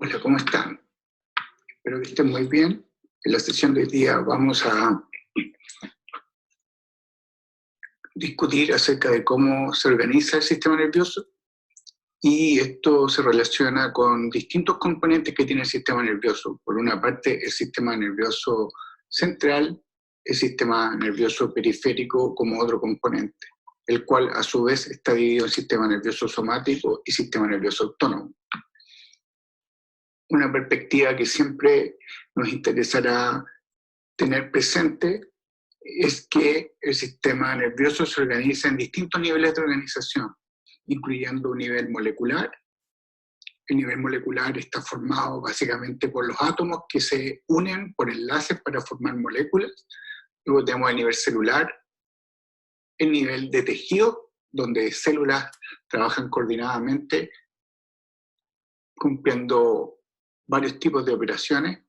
Hola, ¿cómo están? Espero que estén muy bien. En la sesión de hoy día vamos a discutir acerca de cómo se organiza el sistema nervioso y esto se relaciona con distintos componentes que tiene el sistema nervioso. Por una parte, el sistema nervioso central, el sistema nervioso periférico como otro componente, el cual a su vez está dividido en sistema nervioso somático y sistema nervioso autónomo. Una perspectiva que siempre nos interesará tener presente es que el sistema nervioso se organiza en distintos niveles de organización, incluyendo un nivel molecular. El nivel molecular está formado básicamente por los átomos que se unen por enlaces para formar moléculas. Luego tenemos el nivel celular, el nivel de tejido, donde células trabajan coordinadamente cumpliendo varios tipos de operaciones.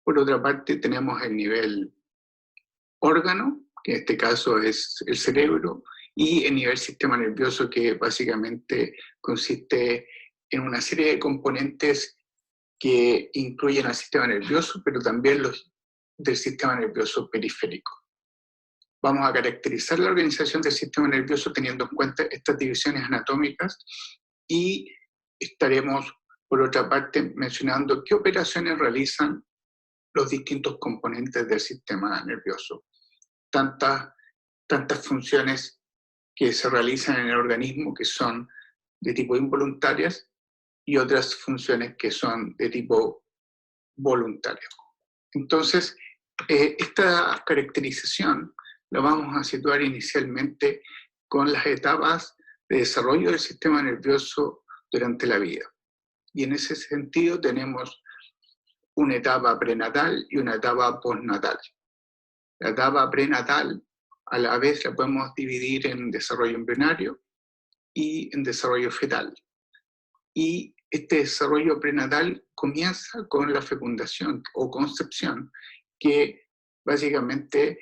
Por otra parte, tenemos el nivel órgano, que en este caso es el cerebro, y el nivel sistema nervioso, que básicamente consiste en una serie de componentes que incluyen al sistema nervioso, pero también los del sistema nervioso periférico. Vamos a caracterizar la organización del sistema nervioso teniendo en cuenta estas divisiones anatómicas y estaremos, por otra parte, mencionando qué operaciones realizan los distintos componentes del sistema nervioso. Tantas funciones que se realizan en el organismo que son de tipo involuntarias y otras funciones que son de tipo voluntario. Entonces, esta caracterización la vamos a situar inicialmente con las etapas de desarrollo del sistema nervioso durante la vida. Y en ese sentido tenemos una etapa prenatal y una etapa postnatal. La etapa prenatal a la vez la podemos dividir en desarrollo embrionario y en desarrollo fetal. Y este desarrollo prenatal comienza con la fecundación o concepción, que básicamente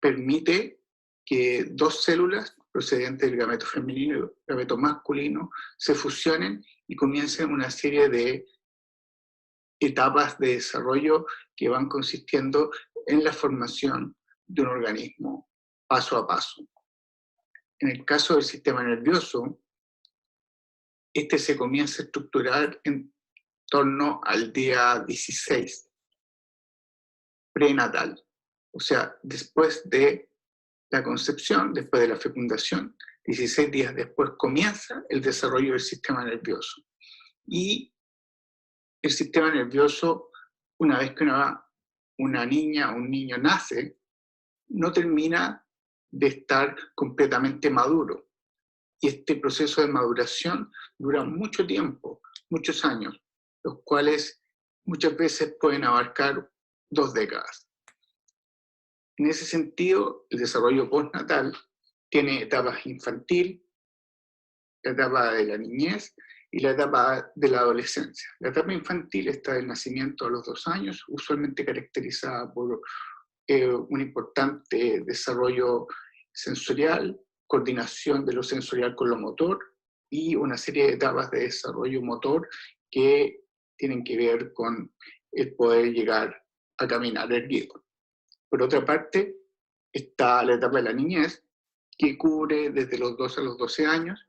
permite que dos células procedentes del gameto femenino y el gameto masculino se fusionen y comiencen una serie de etapas de desarrollo que van consistiendo en la formación de un organismo paso a paso. En el caso del sistema nervioso, este se comienza a estructurar en torno al día 16, prenatal, o sea, después de la concepción, después de la fecundación, 16 días después comienza el desarrollo del sistema nervioso. Y el sistema nervioso, una vez que una niña o un niño nace, no termina de estar completamente maduro. Y este proceso de maduración dura mucho tiempo, muchos años, los cuales muchas veces pueden abarcar 2 décadas. En ese sentido, el desarrollo postnatal tiene etapas infantil, la etapa de la niñez y la etapa de la adolescencia. La etapa infantil está del nacimiento a los 2 años, usualmente caracterizada por un importante desarrollo sensorial, coordinación de lo sensorial con lo motor y una serie de etapas de desarrollo motor que tienen que ver con el poder llegar a caminar erguido. Por otra parte, está la etapa de la niñez, que cubre desde los 2 a los 12 años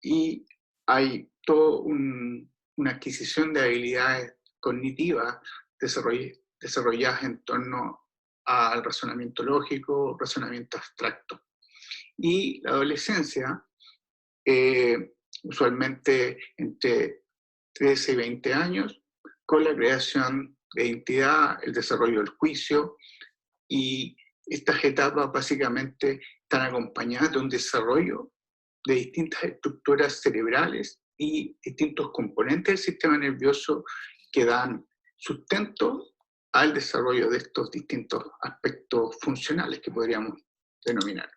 y hay toda una adquisición de habilidades cognitivas desarrolladas en torno al razonamiento lógico, razonamiento abstracto. Y la adolescencia, usualmente entre 13 y 20 años, con la creación de identidad, el desarrollo del juicio, y estas etapas básicamente están acompañadas de un desarrollo de distintas estructuras cerebrales y distintos componentes del sistema nervioso que dan sustento al desarrollo de estos distintos aspectos funcionales que podríamos denominar.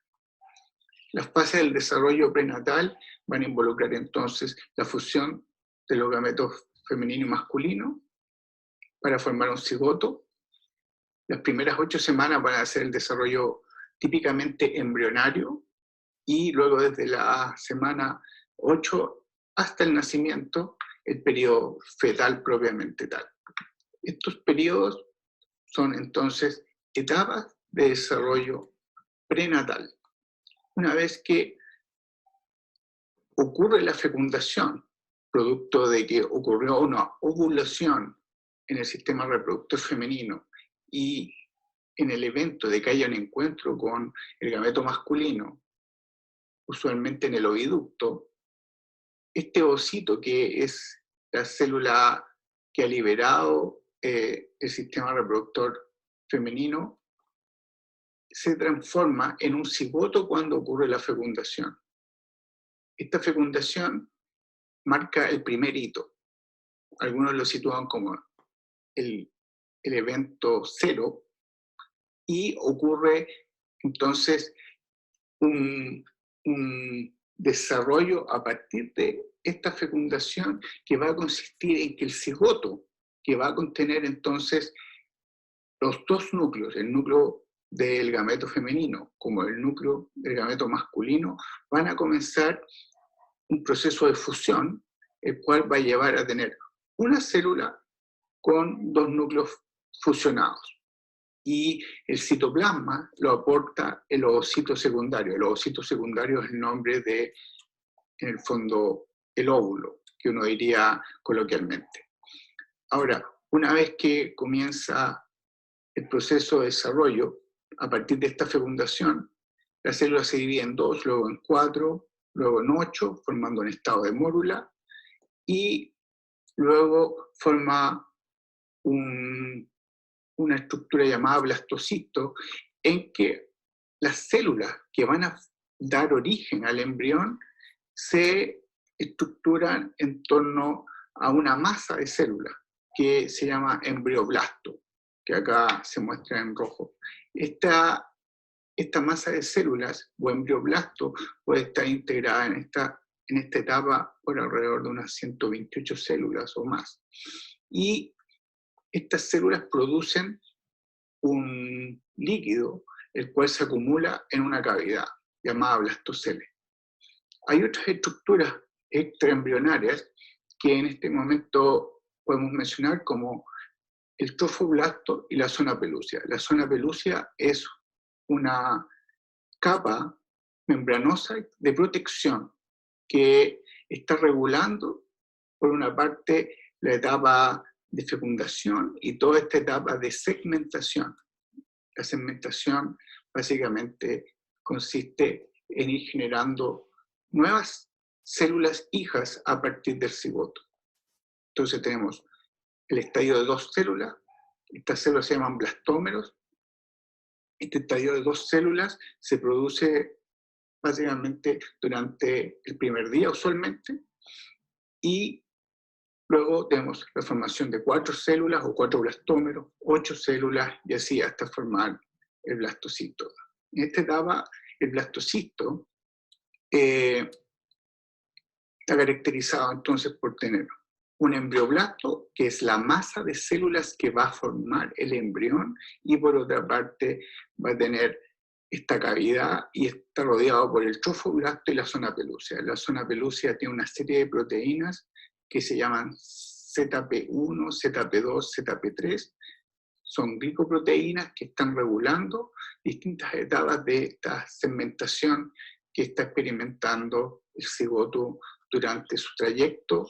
Las fases del desarrollo prenatal van a involucrar entonces la fusión de los gametos femenino y masculino para formar un cigoto. Las primeras 8 semanas van a ser el desarrollo típicamente embrionario y luego desde la semana 8 hasta el nacimiento el periodo fetal propiamente tal. Estos periodos son entonces etapas de desarrollo prenatal. Una vez que ocurre la fecundación, producto de que ocurrió una ovulación en el sistema reproductor femenino y en el evento de que haya un encuentro con el gameto masculino, usualmente en el oviducto, este ovocito, que es la célula que ha liberado el sistema reproductor femenino, se transforma en un cigoto cuando ocurre la fecundación. Esta fecundación marca el primer hito. Algunos lo sitúan como el evento cero, y ocurre entonces un desarrollo a partir de esta fecundación que va a consistir en que el cigoto, que va a contener entonces los dos núcleos, el núcleo del gameto femenino como el núcleo del gameto masculino, van a comenzar un proceso de fusión, el cual va a llevar a tener una célula con dos núcleos fusionados. Y el citoplasma lo aporta el ovocito secundario. El ovocito secundario es el nombre de, en el fondo, el óvulo, que uno diría coloquialmente. Ahora, una vez que comienza el proceso de desarrollo, a partir de esta fecundación, la célula se divide en 2, luego en 4, luego en 8, formando un estado de mórula, y luego forma una estructura llamada blastocisto, en que las células que van a dar origen al embrión se estructuran en torno a una masa de células que se llama embrioblasto, que acá se muestra en rojo. Esta masa de células o embrioblasto puede estar integrada en esta etapa por alrededor de unas 128 células o más. Y estas células producen un líquido, el cual se acumula en una cavidad llamada blastocele. Hay otras estructuras extraembrionarias que en este momento podemos mencionar como el trofoblasto y la zona pelúcida. La zona pelúcida es una capa membranosa de protección que está regulando, por una parte, la etapa de fecundación y toda esta etapa de segmentación. La segmentación básicamente consiste en ir generando nuevas células hijas a partir del cigoto. Entonces tenemos el estadio de 2 células, estas células se llaman blastómeros. Este estadio de 2 células se produce básicamente durante el primer día usualmente, y luego tenemos la formación de 4 células o 4 blastómeros, 8 células y así hasta formar el blastocisto. En esta etapa, el blastocisto está caracterizado entonces por tener un embrioblasto, que es la masa de células que va a formar el embrión, y por otra parte va a tener esta cavidad y está rodeado por el trofoblasto y la zona pelúcida. La zona pelúcida tiene una serie de proteínas que se llaman ZP1, ZP2, ZP3. Son glicoproteínas que están regulando distintas etapas de esta segmentación que está experimentando el cigoto durante su trayecto.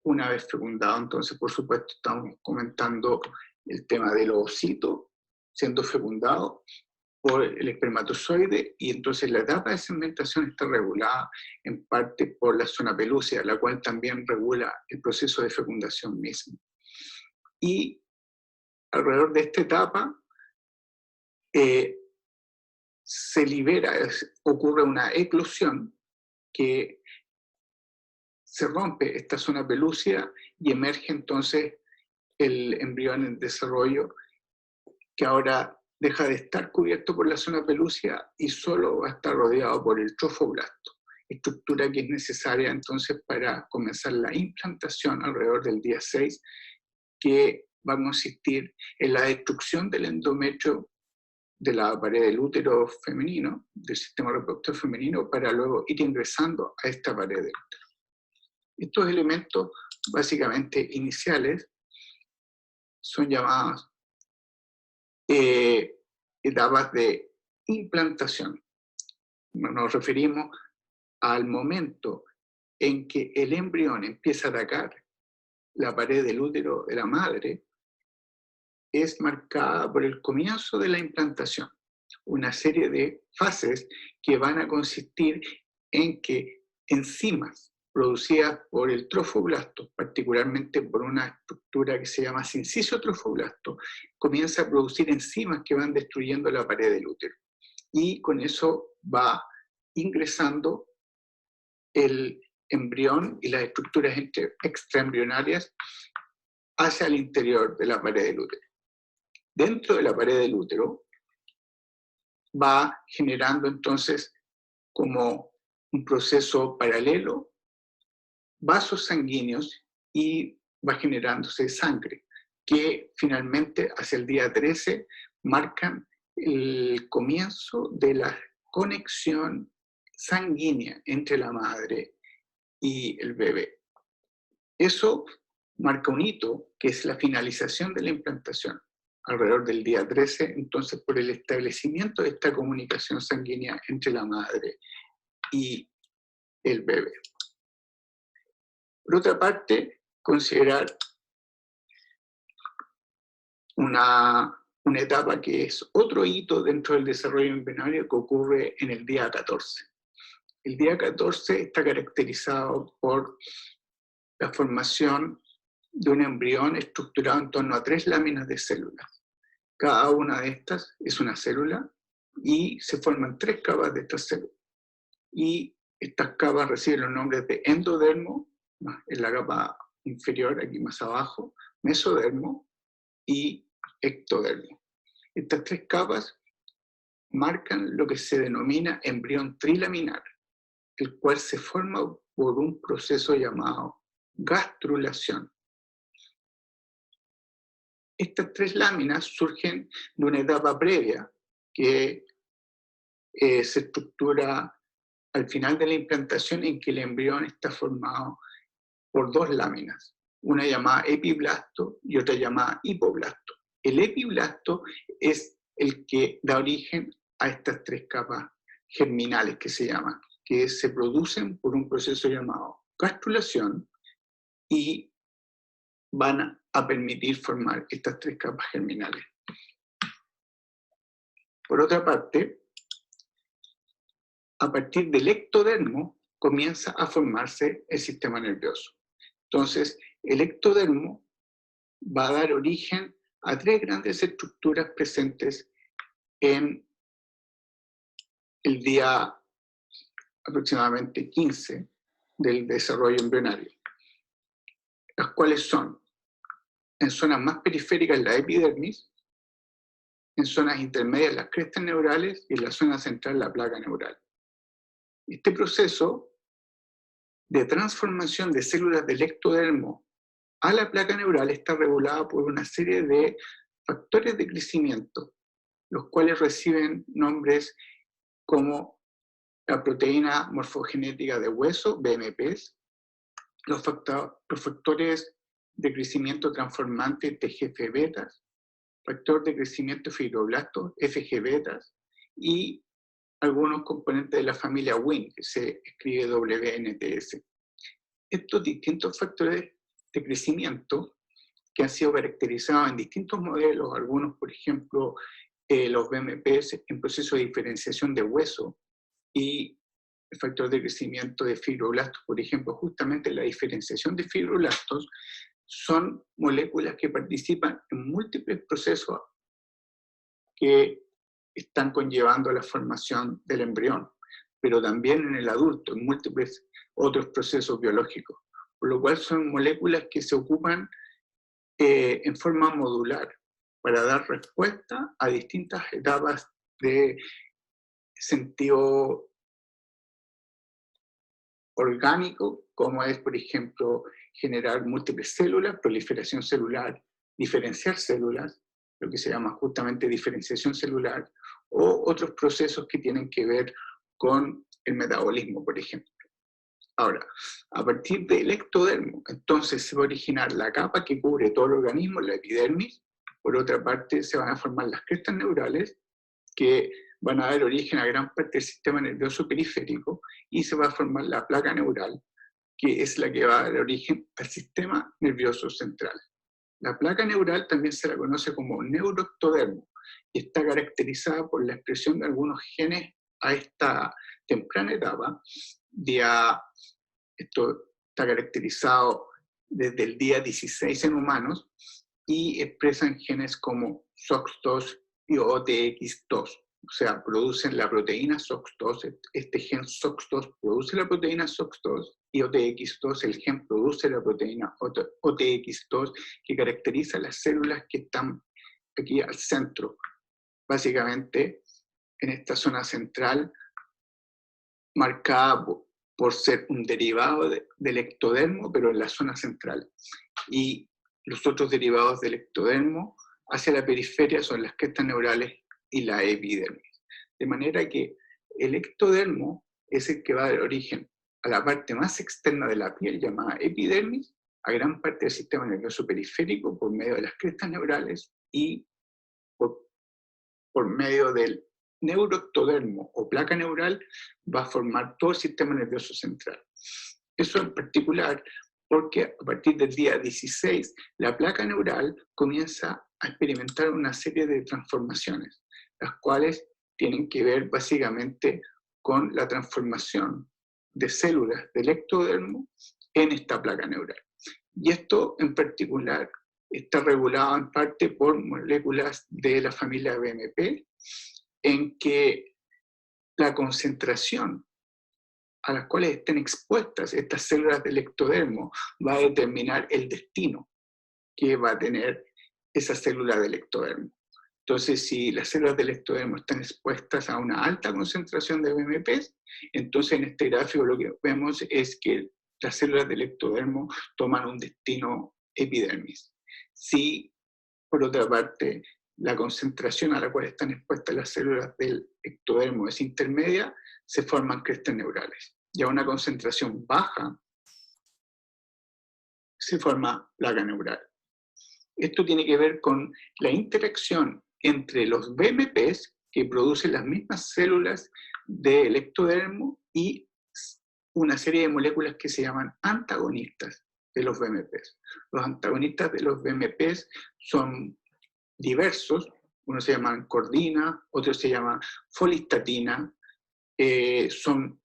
Una vez fecundado, entonces, por supuesto, estamos comentando el tema del ovocito siendo fecundado por el espermatozoide, y entonces la etapa de segmentación está regulada en parte por la zona pelúcida, la cual también regula el proceso de fecundación mismo. Y alrededor de esta etapa se libera, ocurre una eclosión que se rompe esta zona pelúcida y emerge entonces el embrión en desarrollo, que ahora deja de estar cubierto por la zona pelúcida y solo va a estar rodeado por el trofoblasto, estructura que es necesaria entonces para comenzar la implantación alrededor del día 6, que va a consistir en la destrucción del endometrio de la pared del útero femenino, del sistema reproductor femenino, para luego ir ingresando a esta pared del útero. Estos elementos básicamente iniciales, son llamadas etapas de implantación. Nos referimos al momento en que el embrión empieza a atacar la pared del útero de la madre, es marcada por el comienzo de la implantación. Una serie de fases que van a consistir en que enzimas producidas por el trofoblasto, particularmente por una estructura que se llama sinciso trofoblasto, comienza a producir enzimas que van destruyendo la pared del útero. Y con eso va ingresando el embrión y las estructuras extraembrionarias hacia el interior de la pared del útero. Dentro de la pared del útero va generando entonces como un proceso paralelo vasos sanguíneos y va generándose sangre, que finalmente hacia el día 13 marcan el comienzo de la conexión sanguínea entre la madre y el bebé. Eso marca un hito, que es la finalización de la implantación, alrededor del día 13, entonces por el establecimiento de esta comunicación sanguínea entre la madre y el bebé. Por otra parte, considerar una etapa que es otro hito dentro del desarrollo embrionario que ocurre en el día 14. El día 14 está caracterizado por la formación de un embrión estructurado en torno a 3 láminas de células. Cada una de estas es una célula y se forman 3 capas de estas células. Y estas capas reciben los nombres de endodermo, en la capa inferior, aquí más abajo, mesodermo y ectodermo. Estas 3 capas marcan lo que se denomina embrión trilaminar, el cual se forma por un proceso llamado gastrulación. Estas 3 láminas surgen de una etapa previa que se estructura al final de la implantación, en que el embrión está formado por 2 láminas, una llamada epiblasto y otra llamada hipoblasto. El epiblasto es el que da origen a estas 3 capas germinales que se llaman, que se producen por un proceso llamado gastrulación y van a permitir formar estas 3 capas germinales. Por otra parte, a partir del ectodermo comienza a formarse el sistema nervioso. Entonces, el ectodermo va a dar origen a 3 grandes estructuras presentes en el día aproximadamente 15 del desarrollo embrionario, las cuales son, en zonas más periféricas, la epidermis, en zonas intermedias las crestas neurales y en la zona central la placa neural. Este proceso de transformación de células del ectodermo a la placa neural está regulada por una serie de factores de crecimiento, los cuales reciben nombres como la proteína morfogenética de hueso, BMPs, los factores de crecimiento transformante TGF-beta, factor de crecimiento fibroblasto, FG-beta, y algunos componentes de la familia Wnt, que se escribe WNTS. Estos distintos factores de crecimiento, que han sido caracterizados en distintos modelos, algunos, por ejemplo, los BMPs en proceso de diferenciación de hueso, y el factor de crecimiento de fibroblastos, por ejemplo, justamente la diferenciación de fibroblastos, son moléculas que participan en múltiples procesos que están conllevando la formación del embrión, pero también en el adulto, en múltiples otros procesos biológicos, por lo cual son moléculas que se ocupan en forma modular para dar respuesta a distintas etapas de sentido orgánico, como es, por ejemplo, generar múltiples células, proliferación celular, diferenciar células, lo que se llama justamente diferenciación celular, o otros procesos que tienen que ver con el metabolismo, por ejemplo. Ahora, a partir del ectodermo, entonces se va a originar la capa que cubre todo el organismo, la epidermis. Por otra parte, se van a formar las crestas neurales, que van a dar origen a gran parte del sistema nervioso periférico, y se va a formar la placa neural, que es la que va a dar origen al sistema nervioso central. La placa neural también se la conoce como neuroectodermo y está caracterizada por la expresión de algunos genes a esta temprana etapa. Esto está caracterizado desde el día 16 en humanos y expresan genes como SOX2 y OTX2. O sea, producen la proteína SOX2, este gen SOX2 produce la proteína SOX2 y OTX2, el gen produce la proteína OTX2 que caracteriza las células que están aquí al centro, básicamente en esta zona central, marcada por ser un derivado del ectodermo, pero en la zona central. Y los otros derivados del ectodermo hacia la periferia son las crestas neurales y la epidermis. De manera que el ectodermo es el que va a dar origen a la parte más externa de la piel, llamada epidermis, a gran parte del sistema nervioso periférico por medio de las crestas neurales y por medio del neuroectodermo o placa neural va a formar todo el sistema nervioso central. Eso en particular porque a partir del día 16 la placa neural comienza a experimentar una serie de transformaciones, las cuales tienen que ver básicamente con la transformación de células del ectodermo en esta placa neural. Y esto en particular está regulado en parte por moléculas de la familia BMP, en que la concentración a las cuales estén expuestas estas células del ectodermo va a determinar el destino que va a tener esa célula del ectodermo. Entonces, si las células del ectodermo están expuestas a una alta concentración de BMPs, entonces en este gráfico lo que vemos es que las células del ectodermo toman un destino epidermis. Si, por otra parte, la concentración a la cual están expuestas las células del ectodermo es intermedia, se forman crestas neurales. Y a una concentración baja, se forma placa neural. Esto tiene que ver con la interacción entre los BMPs, que producen las mismas células del ectodermo, y una serie de moléculas que se llaman antagonistas de los BMPs. Los antagonistas de los BMPs son diversos, unos se llaman cordina, otros se llaman folistatina, son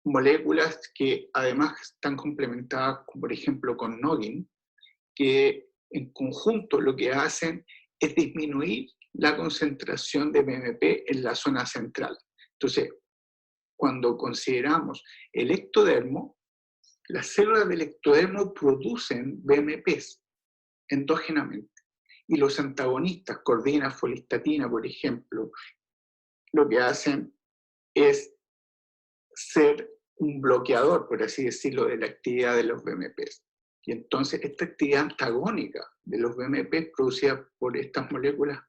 moléculas que además están complementadas, por ejemplo, con Noggin, que en conjunto lo que hacen es disminuir la concentración de BMP en la zona central. Entonces, cuando consideramos el ectodermo, las células del ectodermo producen BMPs endógenamente. Y los antagonistas, cordina, folistatina, por ejemplo, lo que hacen es ser un bloqueador, por así decirlo, de la actividad de los BMPs. Y entonces esta actividad antagónica de los BMPs producida por estas moléculas,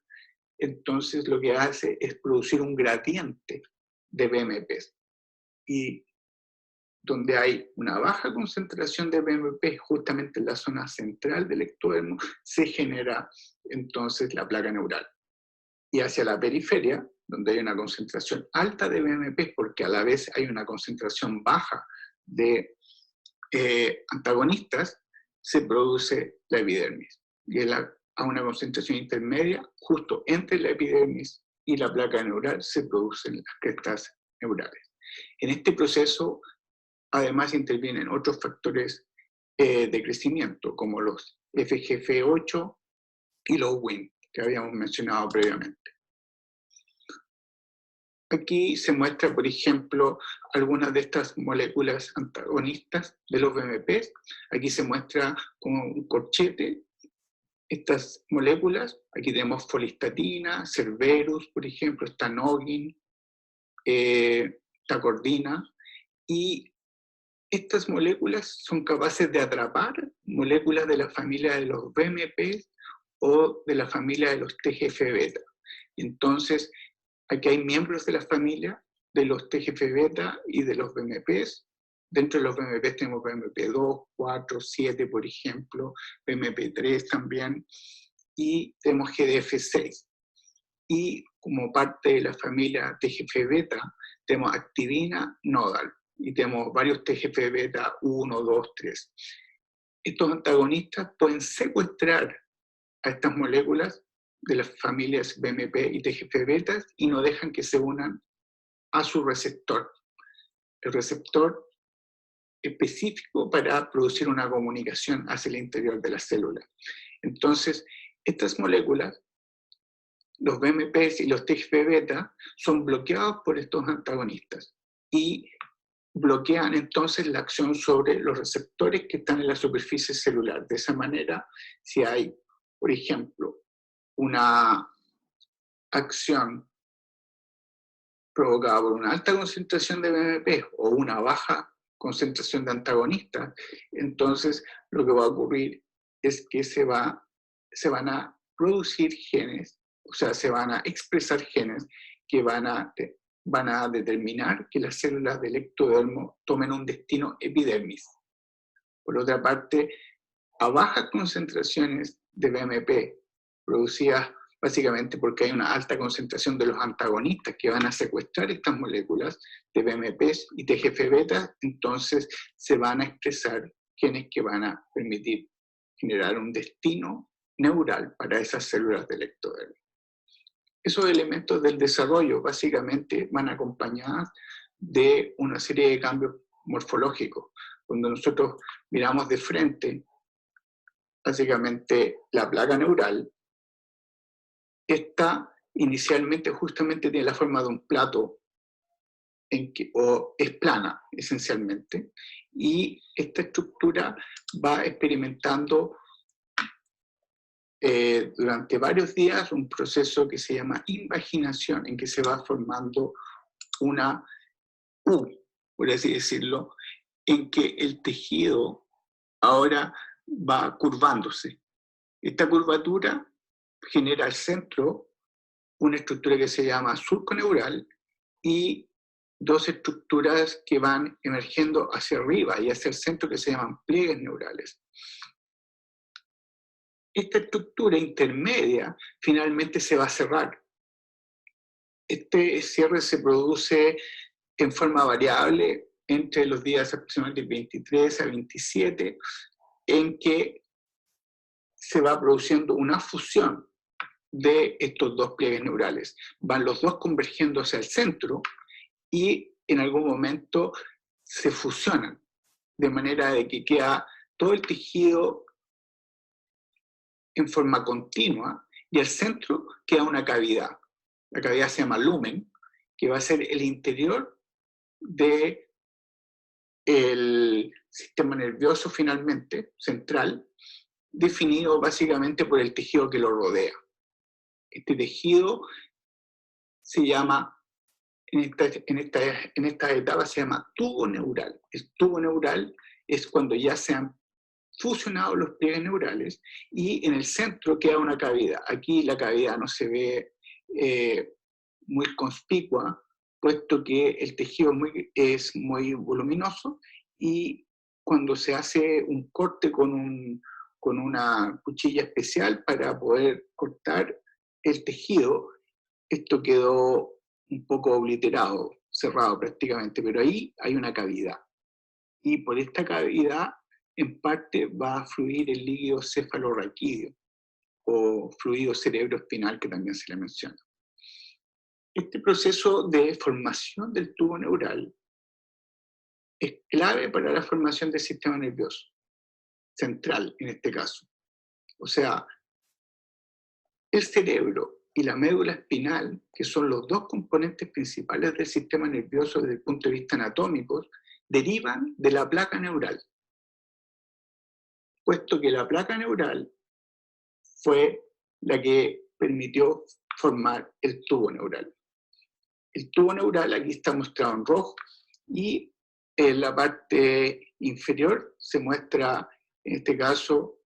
entonces lo que hace es producir un gradiente de BMPs. Y donde hay una baja concentración de BMP, justamente en la zona central del ectodermo, se genera entonces la placa neural. Y hacia la periferia, donde hay una concentración alta de BMP, porque a la vez hay una concentración baja de antagonistas, se produce la epidermis. Y a una concentración intermedia, justo entre la epidermis y la placa neural, se producen las crestas neurales. En este proceso, además, intervienen otros factores de crecimiento, como los FGF8 y los Wnt, que habíamos mencionado previamente. Aquí se muestra, por ejemplo, algunas de estas moléculas antagonistas de los BMPs. Aquí se muestra como un corchete estas moléculas. Aquí tenemos folistatina, Cerberus, por ejemplo, está Noggin, tacordina, y estas moléculas son capaces de atrapar moléculas de la familia de los BMP o de la familia de los TGF-beta. Entonces, aquí hay miembros de la familia de los TGF-beta y de los BMPs, dentro de los BMP tenemos BMP2, 4, 7, por ejemplo, BMP3 también, y tenemos GDF6. Y como parte de la familia TGF-beta, tenemos activina nodal, y tenemos varios TGF-beta 1, 2, 3. Estos antagonistas pueden secuestrar a estas moléculas de las familias BMP y TGF-beta y no dejan que se unan a su receptor. El receptor específico para producir una comunicación hacia el interior de la célula. Entonces, estas moléculas, los BMPs y los TGF-beta, son bloqueados por estos antagonistas y bloquean entonces la acción sobre los receptores que están en la superficie celular. De esa manera, si hay, por ejemplo, una acción provocada por una alta concentración de BMP o una baja concentración de antagonistas, entonces lo que va a ocurrir es que se van a producir genes, o sea, se van a expresar genes que van a determinar que las células del ectodermo tomen un destino epidermis. Por otra parte, a bajas concentraciones de BMP, producidas básicamente porque hay una alta concentración de los antagonistas que van a secuestrar estas moléculas de BMPs y TGF-beta, entonces se van a expresar genes que van a permitir generar un destino neural para esas células del ectodermo. Esos elementos del desarrollo básicamente van acompañados de una serie de cambios morfológicos. Cuando nosotros miramos de frente, básicamente la placa neural, esta inicialmente justamente tiene la forma de un plato o es plana esencialmente, y esta estructura va experimentando durante varios días un proceso que se llama invaginación, en que se va formando una U, por así decirlo, en que el tejido ahora va curvándose. Esta curvatura genera al centro una estructura que se llama surco neural y dos estructuras que van emergiendo hacia arriba y hacia el centro que se llaman pliegues neurales. Esta estructura intermedia finalmente se va a cerrar. Este cierre se produce en forma variable entre los días aproximadamente 23 a 27, en que se va produciendo una fusión de estos dos pliegues neurales. Van los dos convergiendo hacia el centro y en algún momento se fusionan, de manera de que queda todo el tejido en forma continua y al centro queda una cavidad. La cavidad se llama lumen, que va a ser el interior del sistema nervioso finalmente, central, definido básicamente por el tejido que lo rodea. Este tejido se llama, en esta etapa se llama tubo neural. El tubo neural es cuando ya se han fusionados los pliegues neurales y en el centro queda una cavidad. Aquí la cavidad no se ve muy conspicua, puesto que el tejido es muy voluminoso y cuando se hace un corte con una cuchilla especial para poder cortar el tejido, esto quedó un poco obliterado, cerrado prácticamente, pero ahí hay una cavidad. Y por esta cavidad, en parte, va a fluir el líquido cefalorraquídeo o fluido cerebroespinal, que también se le menciona. Este proceso de formación del tubo neural es clave para la formación del sistema nervioso central, en este caso. O sea, el cerebro y la médula espinal, que son los dos componentes principales del sistema nervioso desde el punto de vista anatómico, derivan de la placa neural, puesto que la placa neural fue la que permitió formar el tubo neural. El tubo neural aquí está mostrado en rojo y en la parte inferior se muestra, en este caso,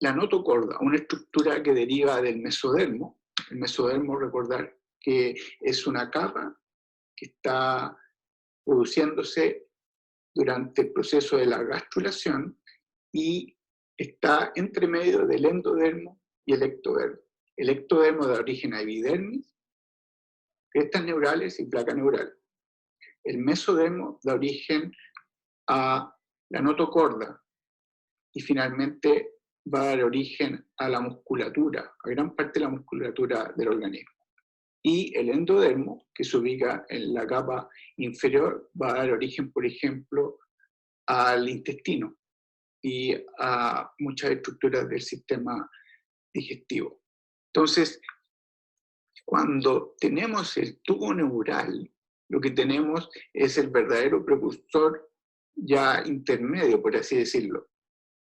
la notocorda, una estructura que deriva del mesodermo. El mesodermo, recordar que es una capa que está produciéndose durante el proceso de la gastrulación y está entre medio del endodermo y el ectodermo. El ectodermo da origen a epidermis, crestas neurales y placa neural. El mesodermo da origen a la notocorda y finalmente va a dar origen a la musculatura, a gran parte de la musculatura del organismo. Y el endodermo, que se ubica en la capa inferior, va a dar origen, por ejemplo, al intestino y a muchas estructuras del sistema digestivo. Entonces, cuando tenemos el tubo neural, lo que tenemos es el verdadero precursor ya intermedio, por así decirlo,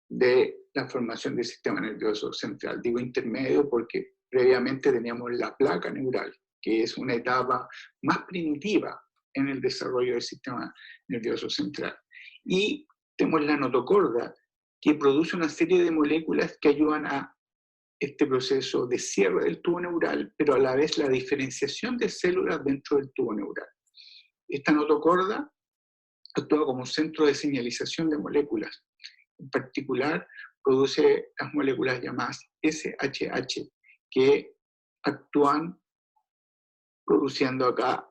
de la formación del sistema nervioso central. Digo intermedio porque previamente teníamos la placa neural, que es una etapa más primitiva en el desarrollo del sistema nervioso central. Y tenemos la notocorda, que produce una serie de moléculas que ayudan a este proceso de cierre del tubo neural, pero a la vez la diferenciación de células dentro del tubo neural. Esta notocorda actúa como centro de señalización de moléculas. En particular, produce las moléculas llamadas SHH, que actúan produciendo acá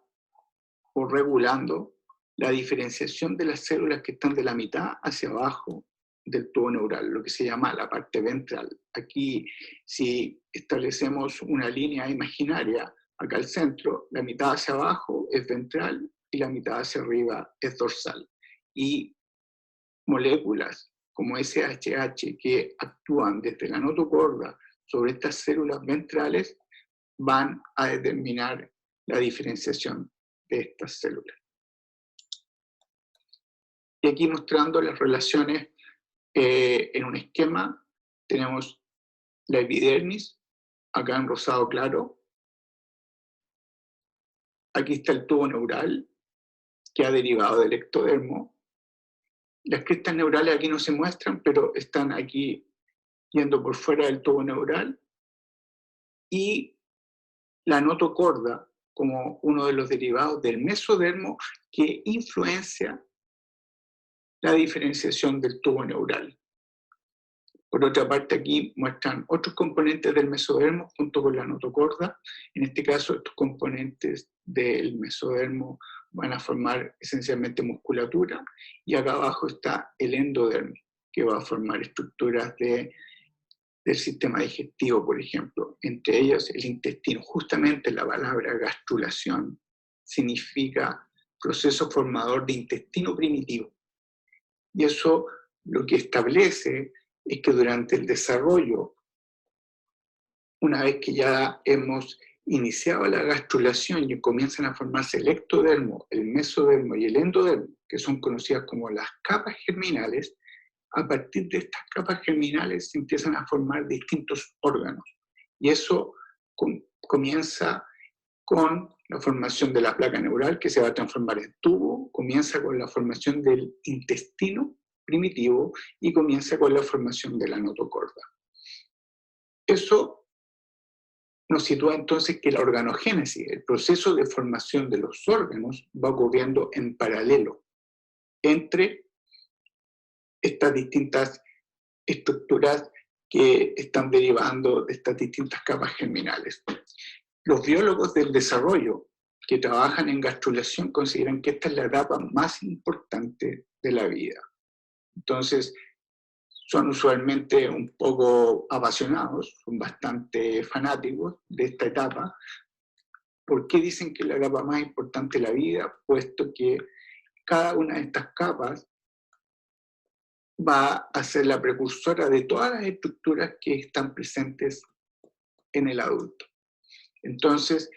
o regulando la diferenciación de las células que están de la mitad hacia abajo del tubo neural, lo que se llama la parte ventral. Aquí, si establecemos una línea imaginaria, acá al centro, la mitad hacia abajo es ventral y la mitad hacia arriba es dorsal. Y moléculas como SHH que actúan desde la notocorda sobre estas células ventrales van a determinar la diferenciación de estas células. Y aquí mostrando las relaciones en un esquema, tenemos la epidermis, acá en rosado claro. Aquí está el tubo neural, que ha derivado del ectodermo. Las crestas neurales aquí no se muestran, pero están aquí yendo por fuera del tubo neural. Y la notocorda, como uno de los derivados del mesodermo, que influencia la diferenciación del tubo neural. Por otra parte, aquí muestran otros componentes del mesodermo junto con la notocorda. En este caso, estos componentes del mesodermo van a formar esencialmente musculatura, y acá abajo está el endodermo, que va a formar estructuras del sistema digestivo, por ejemplo, entre ellas el intestino. Justamente la palabra gastrulación significa proceso formador de intestino primitivo. Y eso lo que establece es que durante el desarrollo, una vez que ya hemos iniciado la gastrulación y comienzan a formarse el ectodermo, el mesodermo y el endodermo, que son conocidas como las capas germinales, a partir de estas capas germinales se empiezan a formar distintos órganos. Y eso comienza con la formación de la placa neural, que se va a transformar en tubo, comienza con la formación del intestino primitivo y comienza con la formación de la notocorda. Eso nos sitúa entonces que la organogénesis, el proceso de formación de los órganos, va ocurriendo en paralelo entre estas distintas estructuras que están derivando de estas distintas capas germinales. Los biólogos del desarrollo que trabajan en gastrulación consideran que esta es la etapa más importante de la vida. Entonces, son usualmente un poco apasionados, son bastante fanáticos de esta etapa. ¿Por qué dicen que es la etapa más importante de la vida? Puesto que cada una de estas capas va a ser la precursora de todas las estructuras que están presentes en el adulto. Entonces,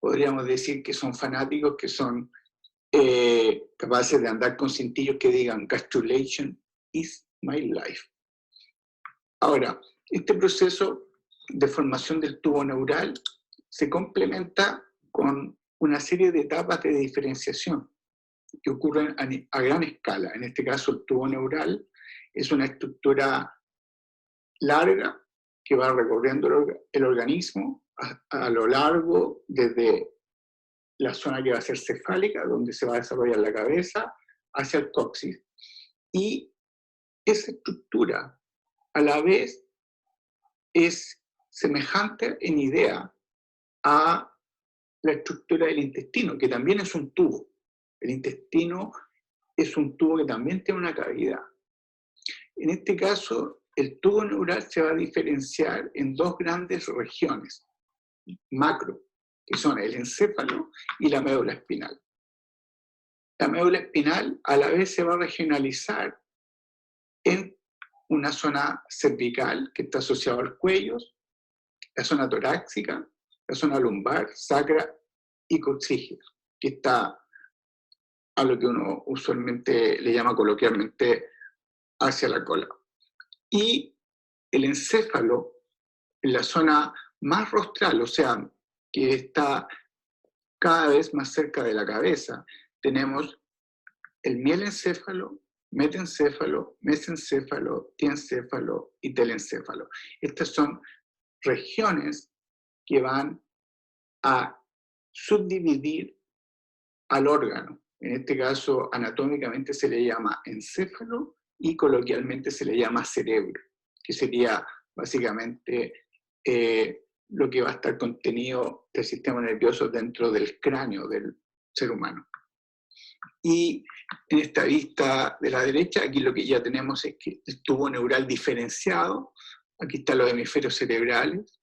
podríamos decir que son fanáticos, que son capaces de andar con cintillos que digan gastrulation is my life. Ahora, este proceso de formación del tubo neural se complementa con una serie de etapas de diferenciación que ocurren a gran escala. En este caso, el tubo neural es una estructura larga que va recorriendo el organismo a lo largo desde la zona que va a ser cefálica, donde se va a desarrollar la cabeza, hacia el coxis. Y esa estructura, a la vez, es semejante en idea a la estructura del intestino, que también es un tubo. El intestino es un tubo que también tiene una cavidad. En este caso, el tubo neural se va a diferenciar en dos grandes regiones, macro, que son el encéfalo y la médula espinal. La médula espinal a la vez se va a regionalizar en una zona cervical que está asociada al cuello, la zona torácica, la zona lumbar, sacra y coxígea, que está a lo que uno usualmente le llama coloquialmente hacia la cola. Y el encéfalo, en la zona más rostral, o sea, que está cada vez más cerca de la cabeza, tenemos el mielencéfalo, metencéfalo, mesencéfalo, diencéfalo y telencéfalo. Estas son regiones que van a subdividir al órgano. En este caso, anatómicamente se le llama encéfalo y coloquialmente se le llama cerebro, que sería básicamente lo que va a estar contenido del sistema nervioso dentro del cráneo del ser humano. Y en esta vista de la derecha, aquí lo que ya tenemos es que el tubo neural diferenciado. Aquí están los hemisferios cerebrales.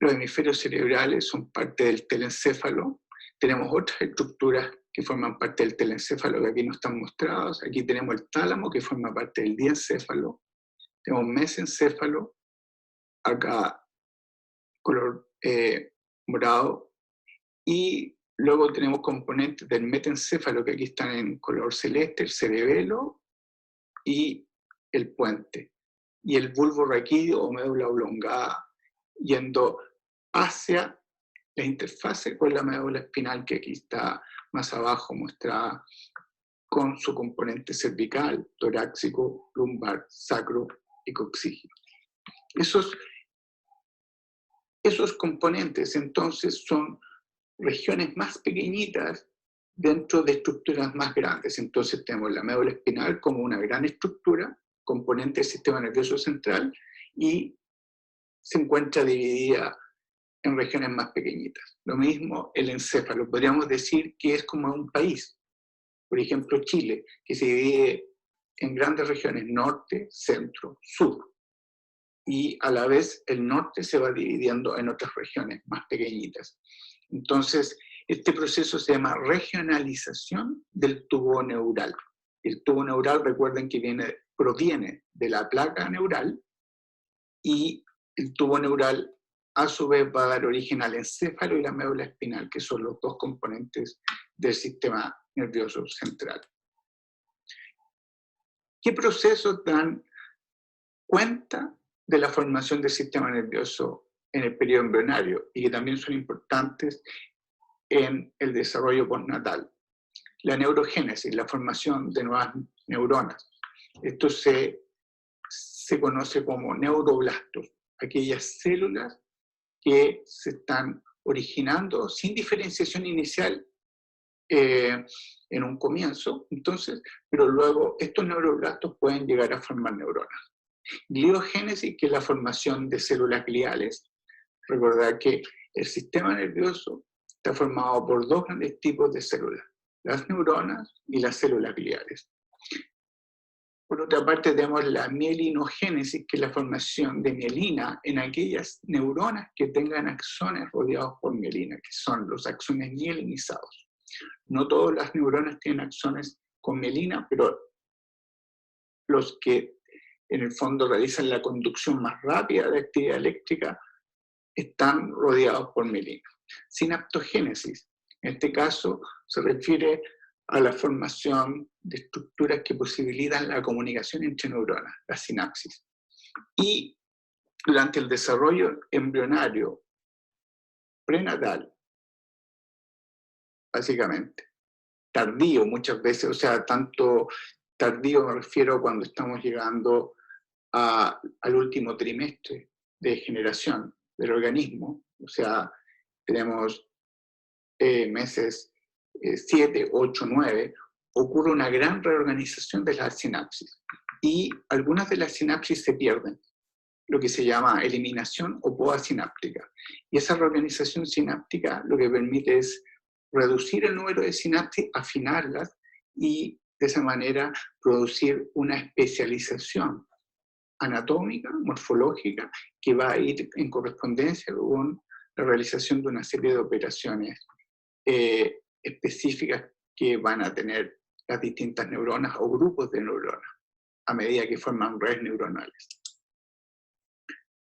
Los hemisferios cerebrales son parte del telencéfalo. Tenemos otras estructuras que forman parte del telencéfalo que aquí no están mostradas. Aquí tenemos el tálamo que forma parte del diencéfalo. Tenemos mesencéfalo, acá color morado. Y luego tenemos componentes del metencéfalo que aquí están en color celeste, el cerebelo y el puente. Y el bulbo raquídeo o médula oblongada yendo hacia la interfase con la médula espinal que aquí está más abajo mostrada con su componente cervical, torácico, lumbar, sacro y coxígeo. Esos componentes entonces son regiones más pequeñitas dentro de estructuras más grandes. Entonces tenemos la médula espinal como una gran estructura, componente del sistema nervioso central, y se encuentra dividida en regiones más pequeñitas. Lo mismo el encéfalo. Podríamos decir que es como un país. Por ejemplo, Chile, que se divide en grandes regiones, norte, centro, sur. Y a la vez el norte se va dividiendo en otras regiones más pequeñitas. Entonces, este proceso se llama regionalización del tubo neural. El tubo neural, recuerden que proviene de la placa neural, y el tubo neural a su vez va a dar origen al encéfalo y la médula espinal, que son los dos componentes del sistema nervioso central. ¿Qué procesos dan cuenta de la formación del sistema nervioso en el periodo embrionario y que también son importantes en el desarrollo postnatal? La neurogénesis, la formación de nuevas neuronas. Esto se conoce como neuroblastos, aquellas células que se están originando sin diferenciación inicial en un comienzo, entonces, pero luego estos neuroblastos pueden llegar a formar neuronas. Gliogénesis, que es la formación de células gliales. Recordad que el sistema nervioso está formado por dos grandes tipos de células, las neuronas y las células gliales. Por otra parte tenemos la mielinogénesis, que es la formación de mielina en aquellas neuronas que tengan axones rodeados por mielina, que son los axones mielinizados. No todas las neuronas tienen axones con mielina, pero los que en el fondo realizan la conducción más rápida de actividad eléctrica están rodeados por mielina. Sinaptogénesis, en este caso se refiere a la formación de estructuras que posibilitan la comunicación entre neuronas, la sinapsis. Y durante el desarrollo embrionario prenatal, básicamente, tardío muchas veces, o sea, tanto tardío me refiero cuando estamos llegando al último trimestre de generación del organismo, o sea, tenemos meses 7, 8, 9, ocurre una gran reorganización de las sinapsis. Y algunas de las sinapsis se pierden, lo que se llama eliminación o poda sináptica. Y esa reorganización sináptica lo que permite es reducir el número de sinapsis, afinarlas y de esa manera producir una especialización anatómica, morfológica, que va a ir en correspondencia con la realización de una serie de operaciones específicas que van a tener las distintas neuronas o grupos de neuronas a medida que forman redes neuronales.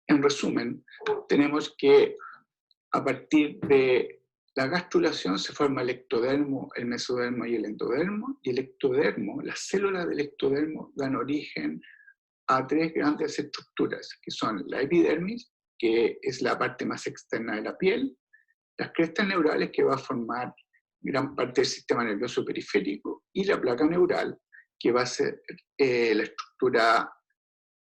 En resumen, tenemos que a partir de la gastrulación se forma el ectodermo, el mesodermo y el endodermo, y el ectodermo, las células del ectodermo dan origen a tres grandes estructuras, que son la epidermis, que es la parte más externa de la piel, las crestas neurales, que va a formar gran parte del sistema nervioso periférico, y la placa neural, que va a ser la estructura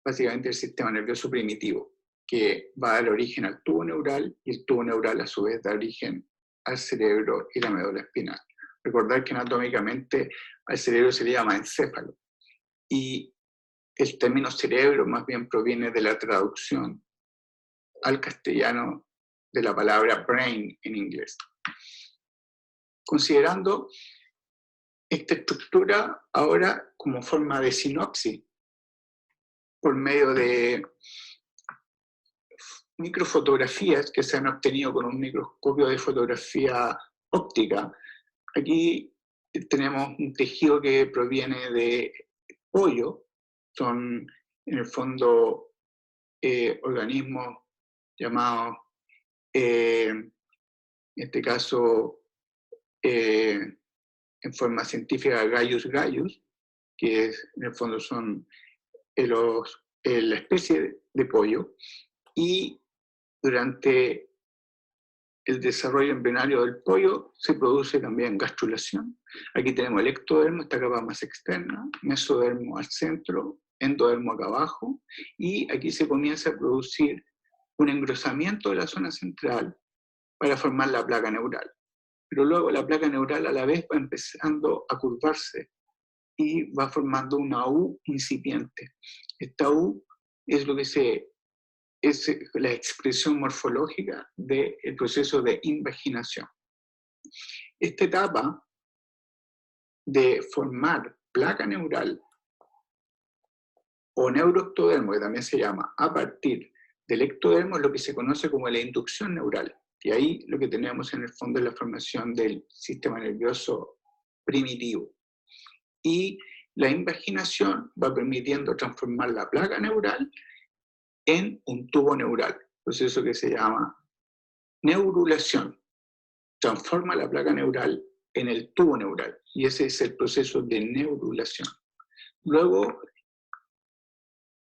básicamente del sistema nervioso primitivo, que va a dar origen al tubo neural, y el tubo neural a su vez da origen al cerebro y la médula espinal. Recordar que anatómicamente al cerebro se le llama encéfalo, y el término cerebro más bien proviene de la traducción al castellano de la palabra brain en inglés. Considerando esta estructura ahora como forma de sinopsis, por medio de microfotografías que se han obtenido con un microscopio de fotografía óptica. Aquí tenemos un tejido que proviene de pollo, son en el fondo organismos llamados, en este caso, en forma científica, Gallus gallus, que en el fondo son la especie de pollo, y durante el desarrollo embrionario del pollo se produce también gastrulación. Aquí tenemos el ectodermo, esta capa más externa, mesodermo al centro, endodermo acá abajo, y aquí se comienza a producir un engrosamiento de la zona central para formar la placa neural. Pero luego la placa neural a la vez va empezando a curvarse y va formando una U incipiente. Esta U es lo que es la expresión morfológica del proceso de invaginación. Esta etapa de formar placa neural o neuroectodermo, que también se llama a partir del ectodermo, es lo que se conoce como la inducción neural. Y ahí lo que tenemos en el fondo es la formación del sistema nervioso primitivo. Y la invaginación va permitiendo transformar la placa neural en un tubo neural, proceso que se llama neurulación. Transforma la placa neural en el tubo neural, y ese es el proceso de neurulación. Luego,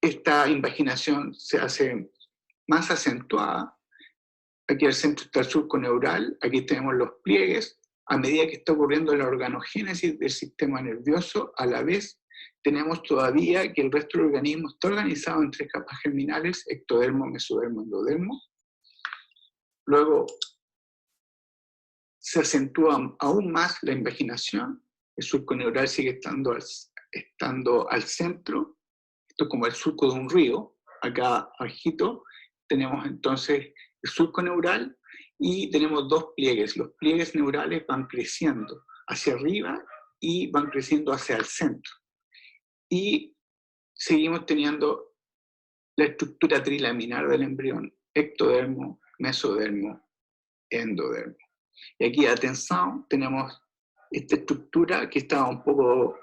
esta invaginación se hace más acentuada. Aquí al centro está el surco neural, aquí tenemos los pliegues. A medida que está ocurriendo la organogénesis del sistema nervioso, a la vez tenemos todavía que el resto del organismo está organizado en tres capas germinales: ectodermo, mesodermo, endodermo. Luego se acentúa aún más la invaginación, el surco neural sigue estando al centro, esto es como el surco de un río. Acá abajito tenemos entonces el surco neural y tenemos dos pliegues. Los pliegues neurales van creciendo hacia arriba y van creciendo hacia el centro. Y seguimos teniendo la estructura trilaminar del embrión: ectodermo, mesodermo, endodermo. Y aquí, atención, tenemos esta estructura que está un poco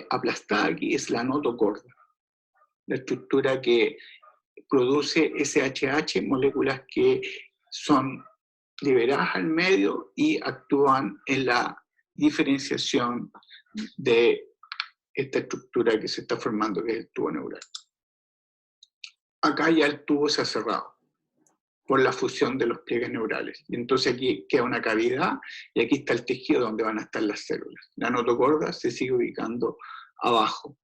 aplastada aquí, es la notocorda. La estructura que produce SHH, moléculas que son liberadas al medio y actúan en la diferenciación de esta estructura que se está formando, que es el tubo neural. Acá ya el tubo se ha cerrado por la fusión de los pliegues neurales. Y entonces aquí queda una cavidad y aquí está el tejido donde van a estar las células. La notocorda se sigue ubicando abajo.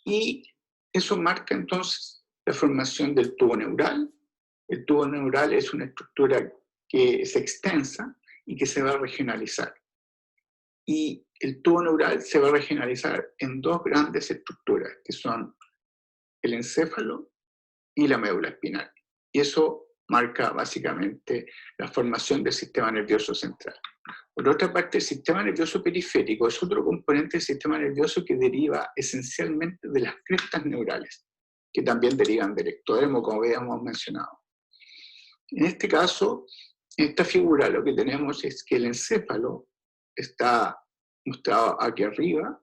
Y eso marca entonces la formación del tubo neural. El tubo neural es una estructura que es extensa y que se va a regionalizar. Y el tubo neural se va a regionalizar en dos grandes estructuras, que son el encéfalo y la médula espinal. Y eso marca básicamente la formación del sistema nervioso central. Por otra parte, el sistema nervioso periférico es otro componente del sistema nervioso que deriva esencialmente de las crestas neurales, que también derivan del ectodermo, como habíamos mencionado. En este caso, en esta figura lo que tenemos es que el encéfalo está mostrado aquí arriba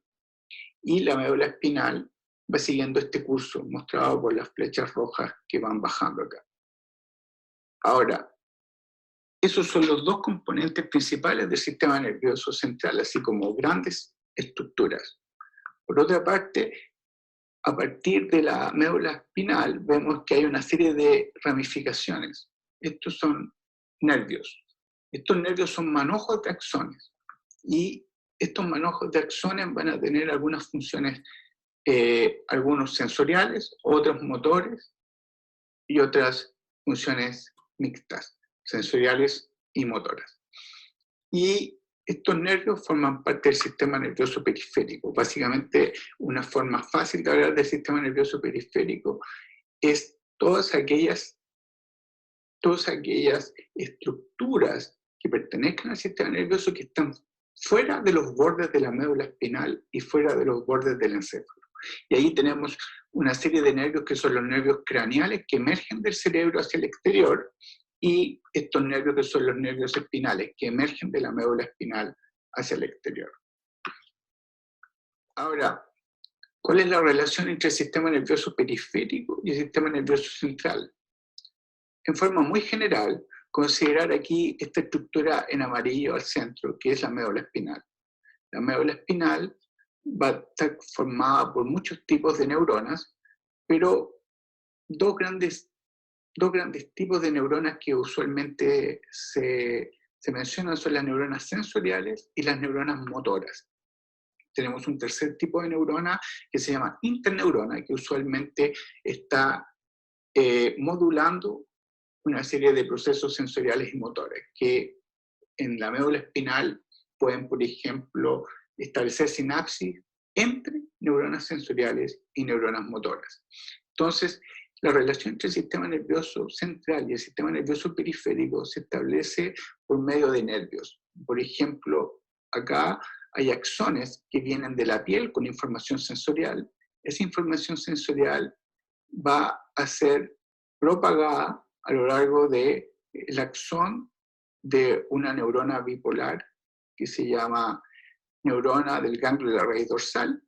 y la médula espinal va siguiendo este curso mostrado por las flechas rojas que van bajando acá. Ahora, esos son los dos componentes principales del sistema nervioso central, así como grandes estructuras. Por otra parte, a partir de la médula espinal vemos que hay una serie de ramificaciones. Estos son nervios. Estos nervios son manojos de axones. Y estos manojos de axones van a tener algunas funciones, algunos sensoriales, otros motores y otras funciones mixtas, sensoriales y motoras. Y estos nervios forman parte del sistema nervioso periférico. Básicamente, una forma fácil de hablar del sistema nervioso periférico es todas aquellas estructuras que pertenezcan al sistema nervioso que están fuera de los bordes de la médula espinal y fuera de los bordes del encéfalo. Y ahí tenemos una serie de nervios que son los nervios craneales que emergen del cerebro hacia el exterior, y estos nervios que son los nervios espinales que emergen de la médula espinal hacia el exterior. Ahora, ¿cuál es la relación entre el sistema nervioso periférico y el sistema nervioso central? En forma muy general, considerar aquí esta estructura en amarillo al centro, que es la médula espinal. La médula espinal va a estar formada por muchos tipos de neuronas, pero dos grandes tipos de neuronas que usualmente se mencionan son las neuronas sensoriales y las neuronas motoras. Tenemos un tercer tipo de neurona que se llama interneurona, que usualmente está modulando una serie de procesos sensoriales y motores, que en la médula espinal pueden, por ejemplo, establecer sinapsis entre neuronas sensoriales y neuronas motoras. Entonces, la relación entre el sistema nervioso central y el sistema nervioso periférico se establece por medio de nervios. Por ejemplo, acá hay axones que vienen de la piel con información sensorial. Esa información sensorial va a ser propagada a lo largo del axón de una neurona bipolar que se llama neurona del ganglio de la raíz dorsal.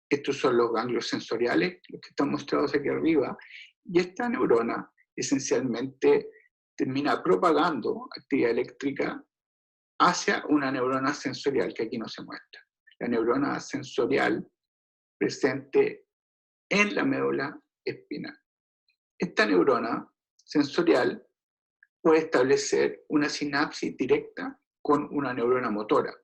Estos son los ganglios sensoriales, los que están mostrados aquí arriba, y esta neurona esencialmente termina propagando actividad eléctrica hacia una neurona sensorial que aquí no se muestra. La neurona sensorial presente en la médula espinal. Esta neurona sensorial puede establecer una sinapsis directa con una neurona motora,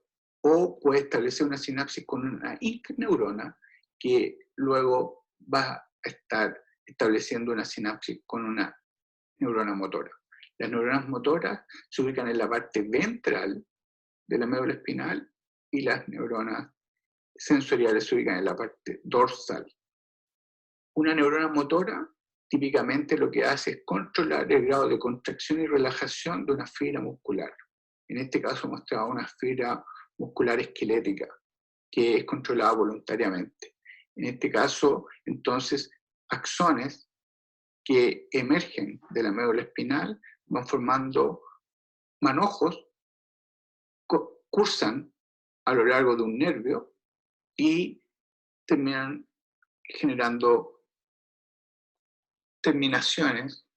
o puede establecer una sinapsis con una interneurona que luego va a estar estableciendo una sinapsis con una neurona motora. Las neuronas motoras se ubican en la parte ventral de la médula espinal y las neuronas sensoriales se ubican en la parte dorsal. Una neurona motora típicamente lo que hace es controlar el grado de contracción y relajación de una fibra muscular. En este caso mostraba una fibra muscular esquelética que es controlada voluntariamente. En este caso, entonces, axones que emergen de la médula espinal van formando manojos, cursan a lo largo de un nervio y terminan generando terminaciones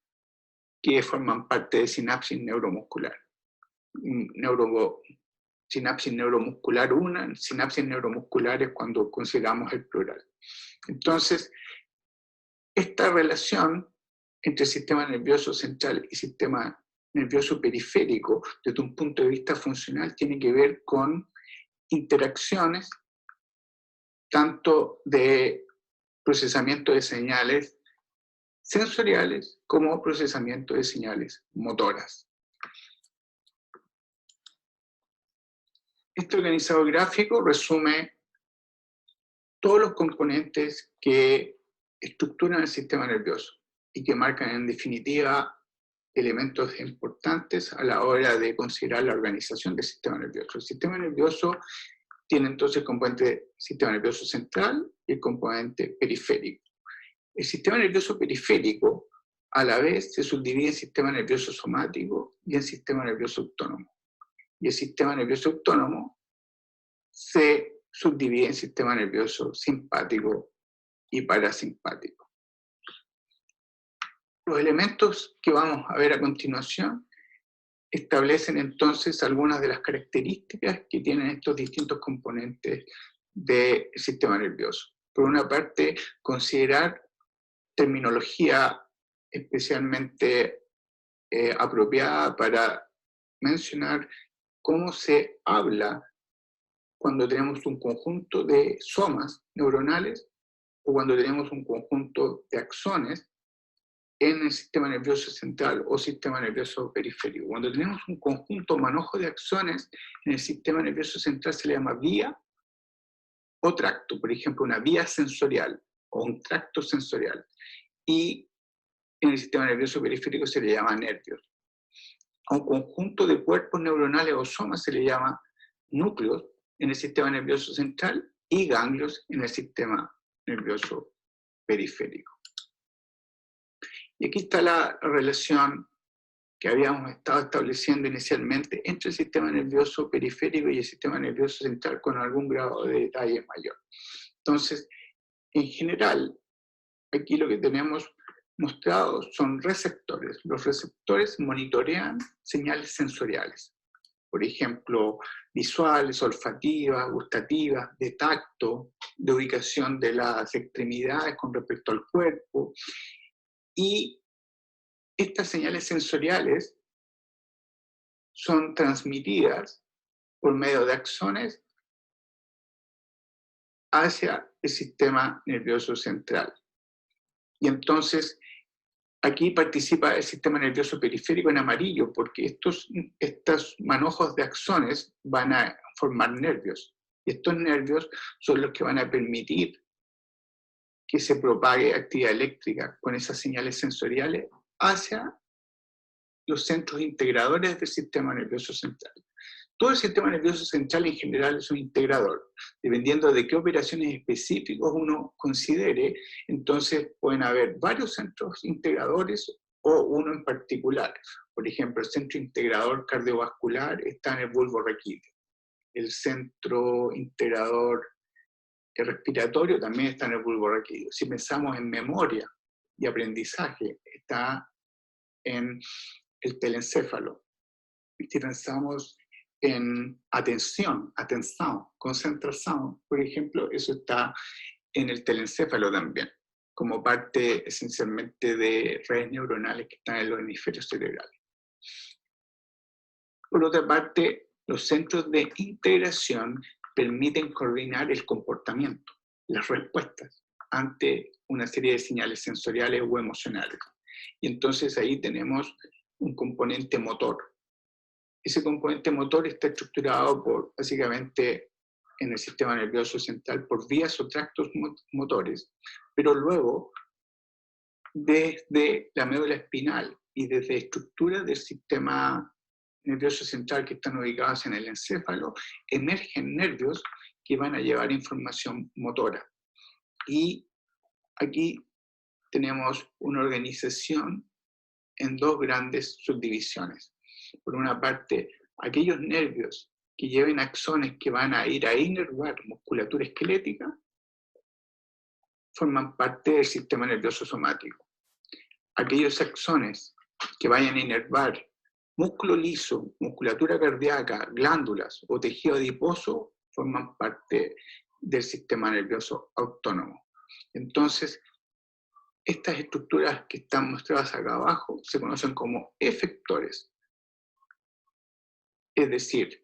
que forman parte de sinapsis neuromuscular. Sinapsis neuromuscular 1, sinapsis neuromusculares cuando consideramos el plural. Entonces, esta relación entre sistema nervioso central y sistema nervioso periférico, desde un punto de vista funcional, tiene que ver con interacciones tanto de procesamiento de señales sensoriales como procesamiento de señales motoras. Este organizador gráfico resume todos los componentes que estructuran el sistema nervioso y que marcan en definitiva elementos importantes a la hora de considerar la organización del sistema nervioso. El sistema nervioso tiene entonces el componente sistema nervioso central y el componente periférico. El sistema nervioso periférico a la vez se subdivide en sistema nervioso somático y en sistema nervioso autónomo. Y el sistema nervioso autónomo se subdivide en sistema nervioso simpático y parasimpático. Los elementos que vamos a ver a continuación establecen entonces algunas de las características que tienen estos distintos componentes del sistema nervioso. Por una parte, considerar terminología especialmente apropiada para mencionar cómo se habla cuando tenemos un conjunto de somas neuronales o cuando tenemos un conjunto de axones en el sistema nervioso central o sistema nervioso periférico. Cuando tenemos un conjunto manojo de axones en el sistema nervioso central se le llama vía o tracto, por ejemplo, una vía sensorial o un tracto sensorial. Y en el sistema nervioso periférico se le llama nervios. A un conjunto de cuerpos neuronales o somas se le llama núcleos en el sistema nervioso central y ganglios en el sistema nervioso periférico. Y aquí está la relación que habíamos estado estableciendo inicialmente entre el sistema nervioso periférico y el sistema nervioso central con algún grado de detalle mayor. Entonces, en general, aquí lo que tenemos mostrado son receptores. Los receptores monitorean señales sensoriales, por ejemplo, visuales, olfativas, gustativas, de tacto, de ubicación de las extremidades con respecto al cuerpo. Y estas señales sensoriales son transmitidas por medio de axones hacia el sistema nervioso central. Y entonces, aquí participa el sistema nervioso periférico en amarillo, porque estos manojos de axones van a formar nervios. Y estos nervios son los que van a permitir que se propague actividad eléctrica con esas señales sensoriales hacia los centros integradores del sistema nervioso central. Todo el sistema nervioso central en general es un integrador. Dependiendo de qué operaciones específicas uno considere, entonces pueden haber varios centros integradores o uno en particular. Por ejemplo, el centro integrador cardiovascular está en el bulbo raquídeo. El centro integrador respiratorio también está en el bulbo raquídeo. Si pensamos en memoria y aprendizaje, está en el telencéfalo. Si pensamos en atención, concentración, por ejemplo, eso está en el telencéfalo también, como parte esencialmente de redes neuronales que están en los hemisferios cerebrales. Por otra parte, los centros de integración permiten coordinar el comportamiento, las respuestas ante una serie de señales sensoriales o emocionales. Y entonces ahí tenemos un componente motor. Ese componente motor está estructurado básicamente en el sistema nervioso central por vías o tractos motores, pero luego desde la médula espinal y desde estructuras del sistema nervioso central que están ubicadas en el encéfalo, emergen nervios que van a llevar información motora. Y aquí tenemos una organización en dos grandes subdivisiones. Por una parte, aquellos nervios que lleven axones que van a ir a inervar musculatura esquelética, forman parte del sistema nervioso somático. Aquellos axones que vayan a inervar músculo liso, musculatura cardíaca, glándulas o tejido adiposo, forman parte del sistema nervioso autónomo. Entonces, estas estructuras que están mostradas acá abajo se conocen como efectores. Es decir,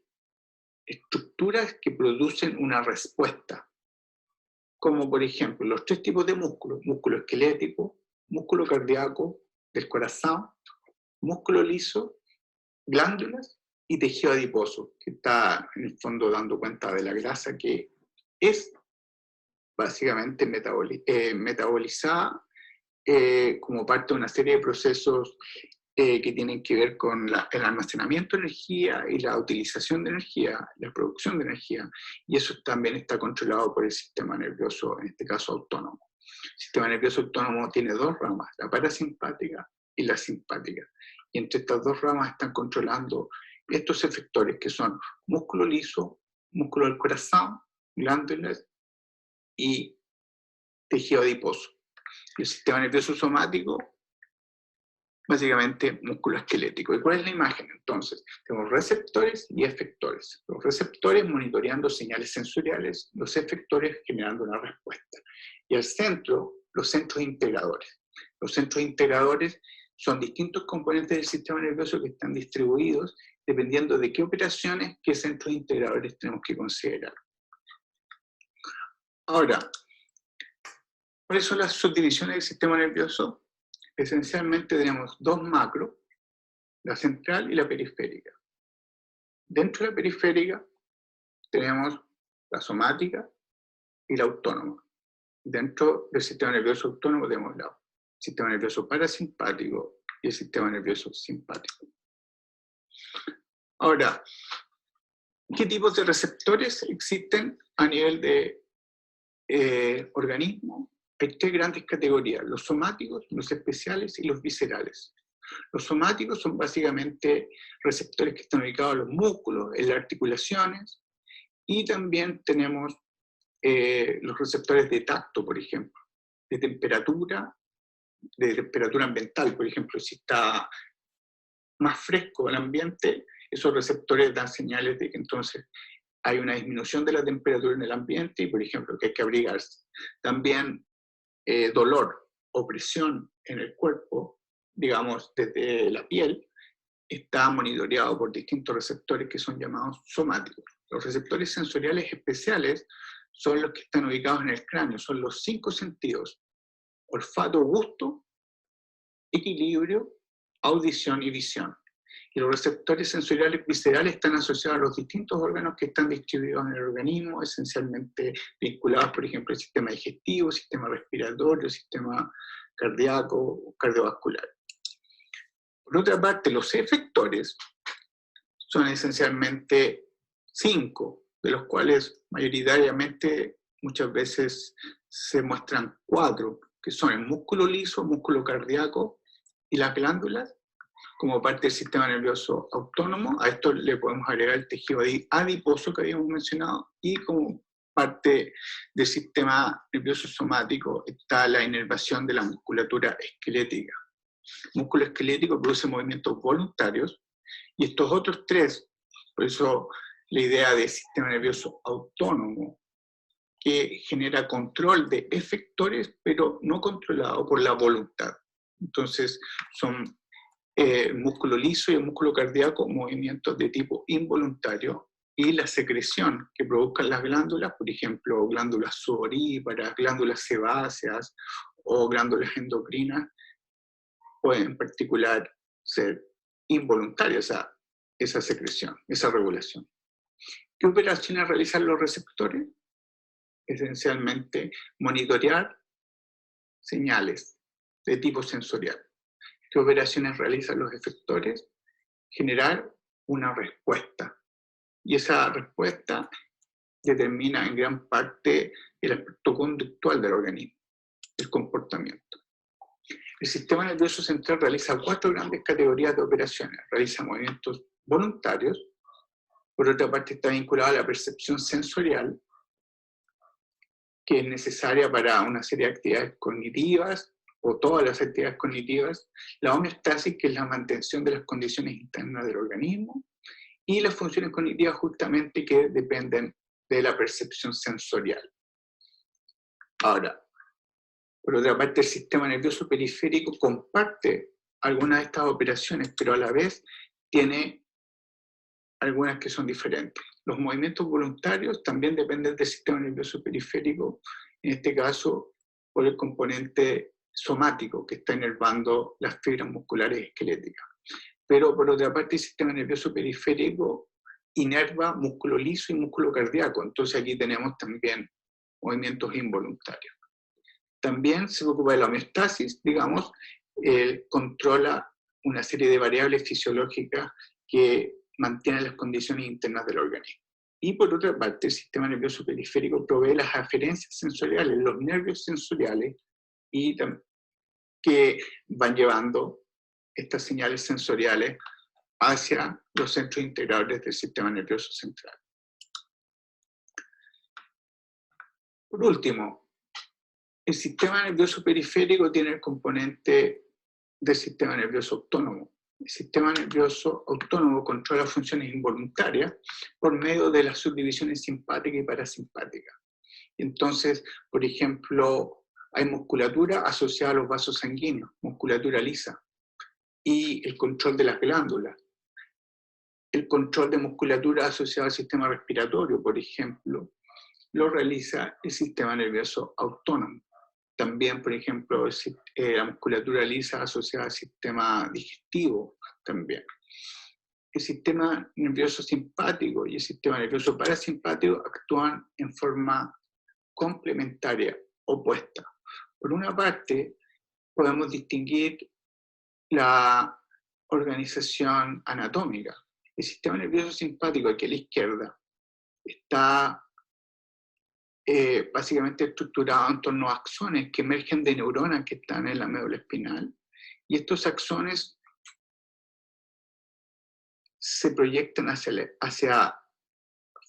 estructuras que producen una respuesta, como por ejemplo los tres tipos de músculos: músculo esquelético, músculo cardíaco del corazón, músculo liso, glándulas y tejido adiposo, que está en el fondo dando cuenta de la grasa que es básicamente metabolizada como parte de una serie de procesos que tienen que ver con el almacenamiento de energía y la utilización de energía, la producción de energía, y eso también está controlado por el sistema nervioso, en este caso autónomo. El sistema nervioso autónomo tiene dos ramas, la parasimpática y la simpática, y entre estas dos ramas están controlando estos efectores que son músculo liso, músculo del corazón, glándulas y tejido adiposo. El sistema nervioso somático, básicamente músculo esquelético. ¿Y cuál es la imagen entonces? Tenemos receptores y efectores. Los receptores monitoreando señales sensoriales, los efectores generando una respuesta. Y al centro, los centros integradores. Los centros integradores son distintos componentes del sistema nervioso que están distribuidos dependiendo de qué operaciones, qué centros integradores tenemos que considerar. Ahora, ¿cuáles son las subdivisiones del sistema nervioso? Esencialmente tenemos dos macros, la central y la periférica. Dentro de la periférica tenemos la somática y la autónoma. Dentro del sistema nervioso autónomo tenemos el sistema nervioso parasimpático y el sistema nervioso simpático. Ahora, ¿qué tipos de receptores existen a nivel de organismo? Hay tres grandes categorías, los somáticos, los especiales y los viscerales. Los somáticos son básicamente receptores que están ubicados en los músculos, en las articulaciones, y también tenemos los receptores de tacto, por ejemplo, de temperatura ambiental, por ejemplo, si está más fresco el ambiente, esos receptores dan señales de que entonces hay una disminución de la temperatura en el ambiente y, por ejemplo, que hay que abrigarse. También dolor o presión en el cuerpo, digamos, desde la piel, está monitoreado por distintos receptores que son llamados somáticos. Los receptores sensoriales especiales son los que están ubicados en el cráneo, son los 5 sentidos: olfato, gusto, equilibrio, audición y visión. Y los receptores sensoriales viscerales están asociados a los distintos órganos que están distribuidos en el organismo, esencialmente vinculados, por ejemplo, al sistema digestivo, sistema respiratorio, sistema cardíaco o cardiovascular. Por otra parte, los efectores son esencialmente 5, de los cuales mayoritariamente muchas veces se muestran 4, que son el músculo liso, músculo cardíaco y las glándulas, como parte del sistema nervioso autónomo. A esto le podemos agregar el tejido adiposo que habíamos mencionado, y como parte del sistema nervioso somático está la inervación de la musculatura esquelética. El músculo esquelético produce movimientos voluntarios, y estos otros 3, por eso la idea de sistema nervioso autónomo, que genera control de efectores, pero no controlado por la voluntad. Entonces son el músculo liso y el músculo cardíaco, movimientos de tipo involuntario, y la secreción que produzcan las glándulas, por ejemplo, glándulas sudoríparas, glándulas sebáceas o glándulas endocrinas, pueden en particular ser involuntarias, esa secreción, esa regulación. ¿Qué operaciones realizan los receptores? Esencialmente monitorear señales de tipo sensorial. ¿Qué operaciones realizan los efectores? Generar una respuesta. Y esa respuesta determina en gran parte el aspecto conductual del organismo, el comportamiento. El sistema nervioso central realiza 4 grandes categorías de operaciones. Realiza movimientos voluntarios, por otra parte está vinculado a la percepción sensorial, que es necesaria para una serie de actividades cognitivas, o todas las actividades cognitivas, la homeostasis, que es la mantención de las condiciones internas del organismo, y las funciones cognitivas justamente que dependen de la percepción sensorial. Ahora, por otra parte, el sistema nervioso periférico comparte algunas de estas operaciones, pero a la vez tiene algunas que son diferentes. Los movimientos voluntarios también dependen del sistema nervioso periférico, en este caso por el componente somático que está inervando las fibras musculares esqueléticas. Pero por otra parte el sistema nervioso periférico inerva músculo liso y músculo cardíaco, entonces aquí tenemos también movimientos involuntarios. También se ocupa de la homeostasis, digamos, controla una serie de variables fisiológicas que mantienen las condiciones internas del organismo. Y por otra parte, el sistema nervioso periférico provee las aferencias sensoriales, los nervios sensoriales, y que van llevando estas señales sensoriales hacia los centros integradores del sistema nervioso central. Por último, el sistema nervioso periférico tiene el componente del sistema nervioso autónomo. El sistema nervioso autónomo controla funciones involuntarias por medio de las subdivisiones simpática y parasimpática. Entonces, por ejemplo, hay musculatura asociada a los vasos sanguíneos, musculatura lisa, y el control de las glándulas. El control de musculatura asociada al sistema respiratorio, por ejemplo, lo realiza el sistema nervioso autónomo. También, por ejemplo, la musculatura lisa asociada al sistema digestivo también. El sistema nervioso simpático y el sistema nervioso parasimpático actúan en forma complementaria, opuesta. Por una parte, podemos distinguir la organización anatómica. El sistema nervioso simpático, aquí a la izquierda, está básicamente estructurado en torno a axones que emergen de neuronas que están en la médula espinal, y estos axones se proyectan hacia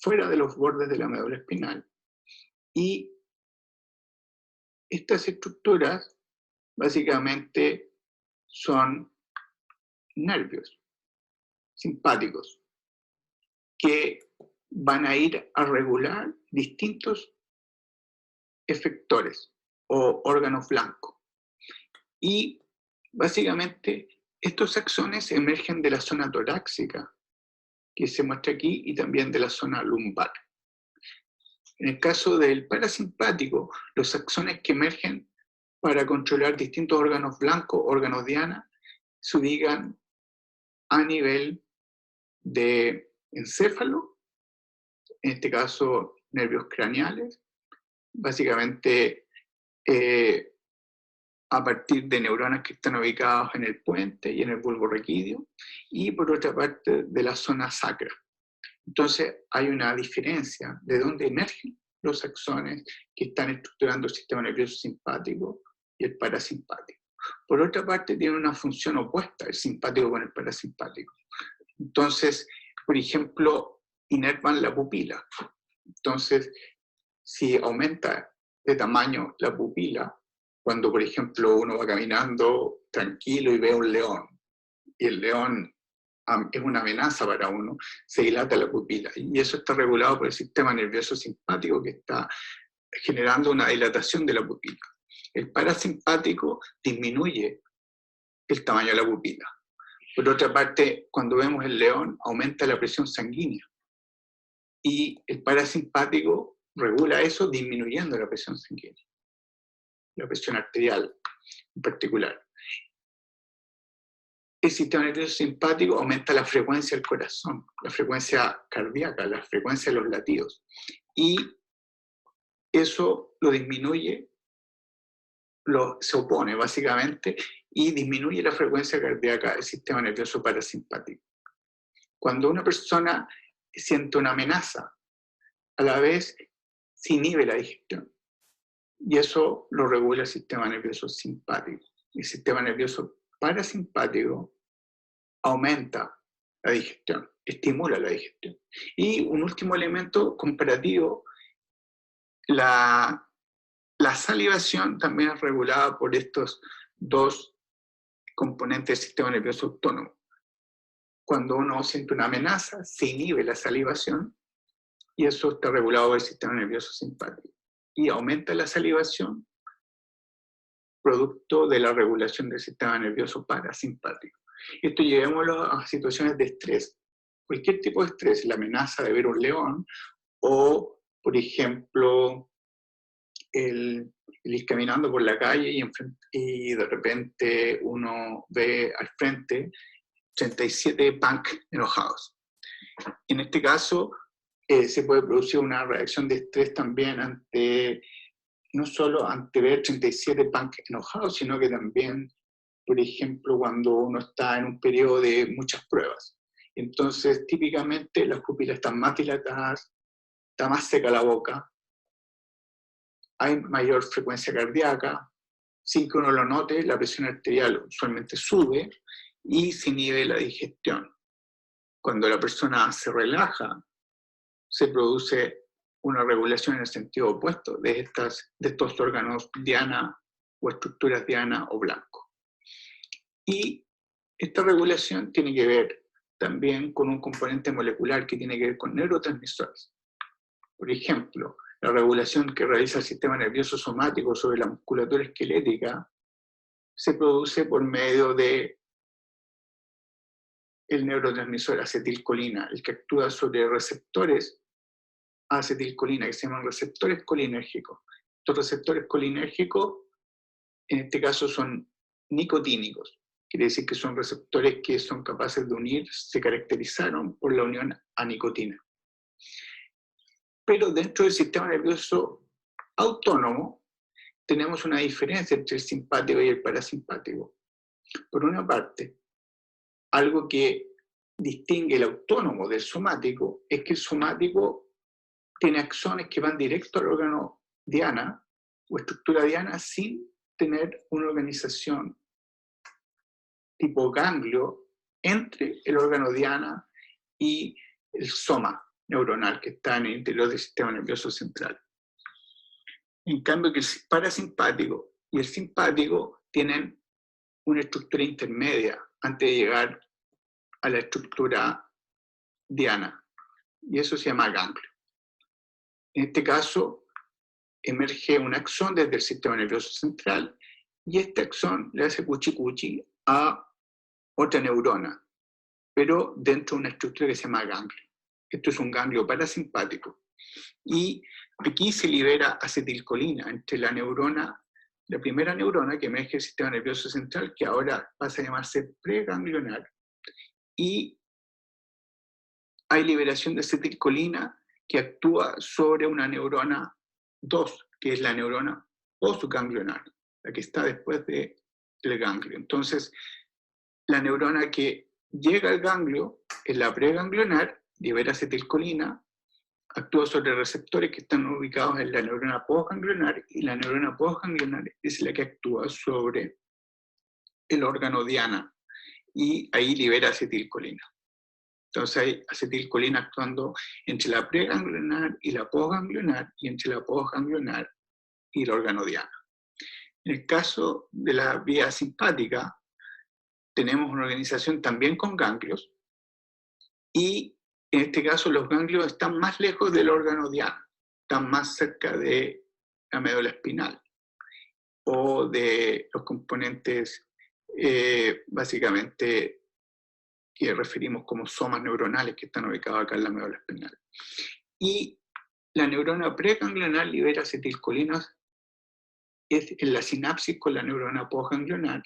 fuera de los bordes de la médula espinal. Y estas estructuras básicamente son nervios simpáticos que van a ir a regular distintos efectores o órganos blancos. Y básicamente estos axones emergen de la zona torácica, que se muestra aquí, y también de la zona lumbar. En el caso del parasimpático, los axones que emergen para controlar distintos órganos blancos, órganos diana, se ubican a nivel de encéfalo, en este caso nervios craneales, básicamente a partir de neuronas que están ubicadas en el puente y en el bulbo raquídeo, y por otra parte de la zona sacra. Entonces hay una diferencia de dónde emergen los axones que están estructurando el sistema nervioso simpático y el parasimpático. Por otra parte, tiene una función opuesta el simpático con el parasimpático. Entonces, por ejemplo, inervan la pupila. Entonces, si aumenta de tamaño la pupila, cuando por ejemplo uno va caminando tranquilo y ve un león, y el león es una amenaza para uno, se dilata la pupila. Y eso está regulado por el sistema nervioso simpático que está generando una dilatación de la pupila. El parasimpático disminuye el tamaño de la pupila. Por otra parte, cuando vemos el león, aumenta la presión sanguínea. Y el parasimpático regula eso disminuyendo la presión sanguínea, la presión arterial en particular. El sistema nervioso simpático aumenta la frecuencia del corazón, la frecuencia cardíaca, la frecuencia de los latidos. Y eso lo disminuye, se opone básicamente, y disminuye la frecuencia cardíaca del sistema nervioso parasimpático. Cuando una persona siente una amenaza, a la vez se inhibe la digestión. Y eso lo regula el sistema nervioso simpático. El sistema nervioso parasimpático aumenta la digestión, estimula la digestión. Y un último elemento comparativo, la salivación también es regulada por estos dos componentes del sistema nervioso autónomo. Cuando uno siente una amenaza, se inhibe la salivación, y eso está regulado por el sistema nervioso simpático. Y aumenta la salivación, producto de la regulación del sistema nervioso parasimpático. Esto llevémoslo a situaciones de estrés. Cualquier tipo de estrés, la amenaza de ver un león, o, por ejemplo, el ir caminando por la calle y de repente uno ve al frente 37 punk enojados. En este caso, se puede producir una reacción de estrés también no solo ante ver 37 punk enojados, sino que también, por ejemplo, cuando uno está en un periodo de muchas pruebas. Entonces, típicamente las pupilas están más dilatadas, está más seca la boca, hay mayor frecuencia cardíaca, sin que uno lo note, la presión arterial usualmente sube y se inhibe la digestión. Cuando la persona se relaja, se produce una regulación en el sentido opuesto de estos órganos diana o estructuras diana o blanco. Y esta regulación tiene que ver también con un componente molecular que tiene que ver con neurotransmisores. Por ejemplo, la regulación que realiza el sistema nervioso somático sobre la musculatura esquelética se produce por medio de el neurotransmisor acetilcolina, el que actúa sobre receptores acetilcolina, que se llaman receptores colinérgicos. Estos receptores colinérgicos, en este caso, son nicotínicos. Quiere decir que son receptores que son capaces de unir, se caracterizaron por la unión a nicotina. Pero dentro del sistema nervioso autónomo, tenemos una diferencia entre el simpático y el parasimpático. Por una parte, algo que distingue el autónomo del somático es que el somático tiene axones que van directo al órgano diana o estructura diana sin tener una organización tipo ganglio entre el órgano diana y el soma neuronal que está en el interior del sistema nervioso central. En cambio, que el parasimpático y el simpático tienen una estructura intermedia antes de llegar a la estructura diana, y eso se llama ganglio. En este caso, emerge un axón desde el sistema nervioso central, y este axón le hace cuchi-cuchi a otra neurona, pero dentro de una estructura que se llama ganglio. Esto es un ganglio parasimpático. Y aquí se libera acetilcolina entre la primera neurona que emerge del sistema nervioso central, que ahora pasa a llamarse preganglionar, y hay liberación de acetilcolina que actúa sobre una neurona 2, que es la neurona postganglionar, la que está después del ganglio. Entonces, la neurona que llega al ganglio es la preganglionar, libera acetilcolina, actúa sobre receptores que están ubicados en la neurona postganglionar, y la neurona postganglionar es la que actúa sobre el órgano diana, y ahí libera acetilcolina. Entonces hay acetilcolina actuando entre la preganglionar y la postganglionar, y entre la postganglionar y el órgano diana. En el caso de la vía simpática, tenemos una organización también con ganglios, y en este caso los ganglios están más lejos del órgano diana, están más cerca de la médula espinal, o de los componentes básicamente que referimos como somas neuronales que están ubicados acá en la médula espinal. Y la neurona preganglionar libera acetilcolinas en la sinapsis con la neurona postganglionar.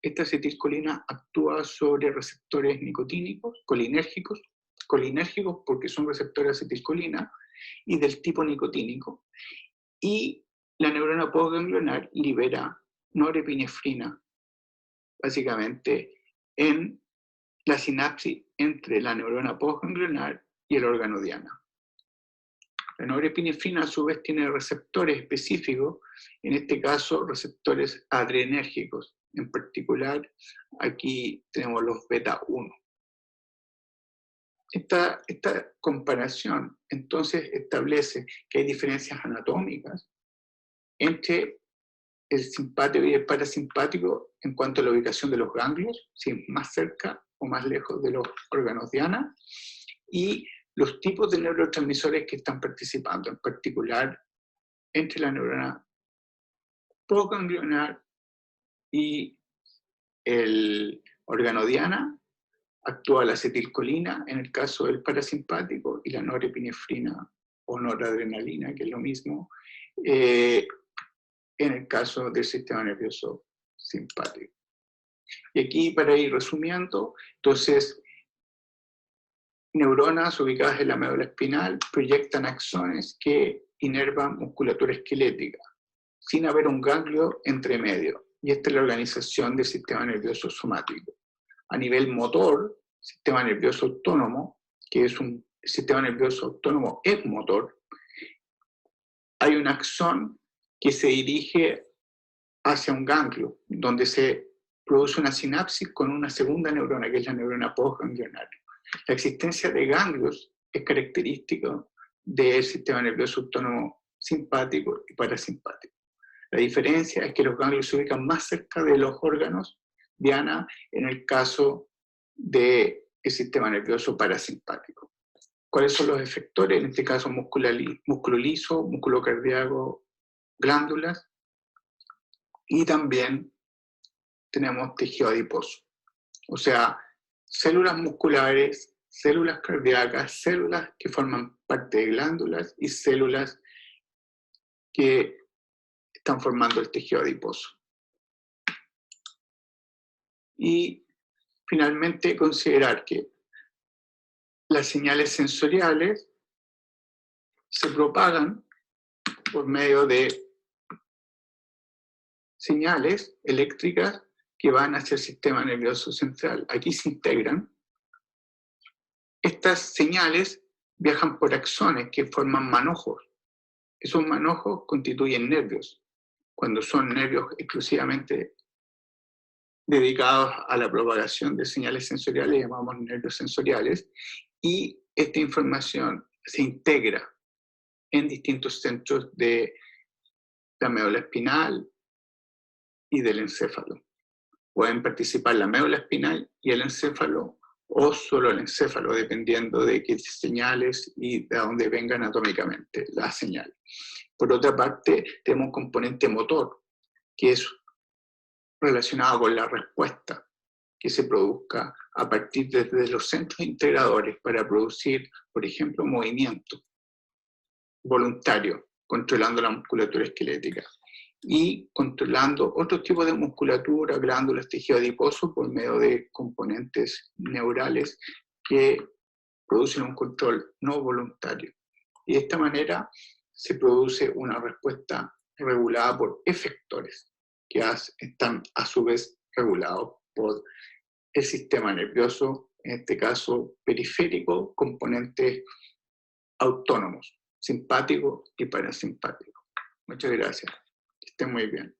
Esta acetilcolina actúa sobre receptores nicotínicos, colinérgicos porque son receptores de acetilcolina y del tipo nicotínico. Y la neurona postganglionar libera norepinefrina, básicamente en la sinapsis entre la neurona postganglionar y el órgano diana. La norepinefrina a su vez tiene receptores específicos, en este caso receptores adrenérgicos. En particular, aquí tenemos los beta 1. Esta comparación entonces establece que hay diferencias anatómicas entre el simpático y el parasimpático en cuanto a la ubicación de los ganglios, si es más cerca o más lejos de los órganos diana, y los tipos de neurotransmisores que están participando, en particular entre la neurona postganglionar y el órgano diana, actúa la acetilcolina en el caso del parasimpático y la norepinefrina o noradrenalina, que es lo mismo, en el caso del sistema nervioso simpático. Y aquí, para ir resumiendo, entonces, neuronas ubicadas en la médula espinal proyectan axones que inervan musculatura esquelética, sin haber un ganglio entre medio. Y esta es la organización del sistema nervioso somático. A nivel motor, sistema nervioso autónomo, que es un sistema nervioso autónomo es motor, hay un axón que se dirige hacia un ganglio, donde se produce una sinapsis con una segunda neurona, que es la neurona postganglionar. La existencia de ganglios es característica del sistema nervioso autónomo simpático y parasimpático. La diferencia es que los ganglios se ubican más cerca de los órganos diana en el caso del sistema nervioso parasimpático. ¿Cuáles son los efectores? En este caso, músculo liso, músculo cardíaco, glándulas, y también tenemos tejido adiposo. O sea, células musculares, células cardíacas, células que forman parte de glándulas y células que están formando el tejido adiposo. Y finalmente considerar que las señales sensoriales se propagan por medio de señales eléctricas que van hacia el sistema nervioso central. Aquí se integran. Estas señales viajan por axones que forman manojos. Esos manojos constituyen nervios. Cuando son nervios exclusivamente dedicados a la propagación de señales sensoriales, llamamos nervios sensoriales, y esta información se integra en distintos centros de la médula espinal y del encéfalo. Pueden participar la médula espinal y el encéfalo, o solo el encéfalo, dependiendo de qué señales y de dónde venga anatómicamente la señal. Por otra parte, tenemos un componente motor, que es relacionado con la respuesta que se produzca a partir de los centros integradores para producir, por ejemplo, movimiento voluntario, controlando la musculatura esquelética y controlando otros tipos de musculatura, glándulas, tejido adiposo por medio de componentes neurales que producen un control no voluntario. Y de esta manera se produce una respuesta regulada por efectores que están a su vez regulados por el sistema nervioso, en este caso periférico, componentes autónomos, simpático y parasimpático. Muchas gracias. Que estén muy bien.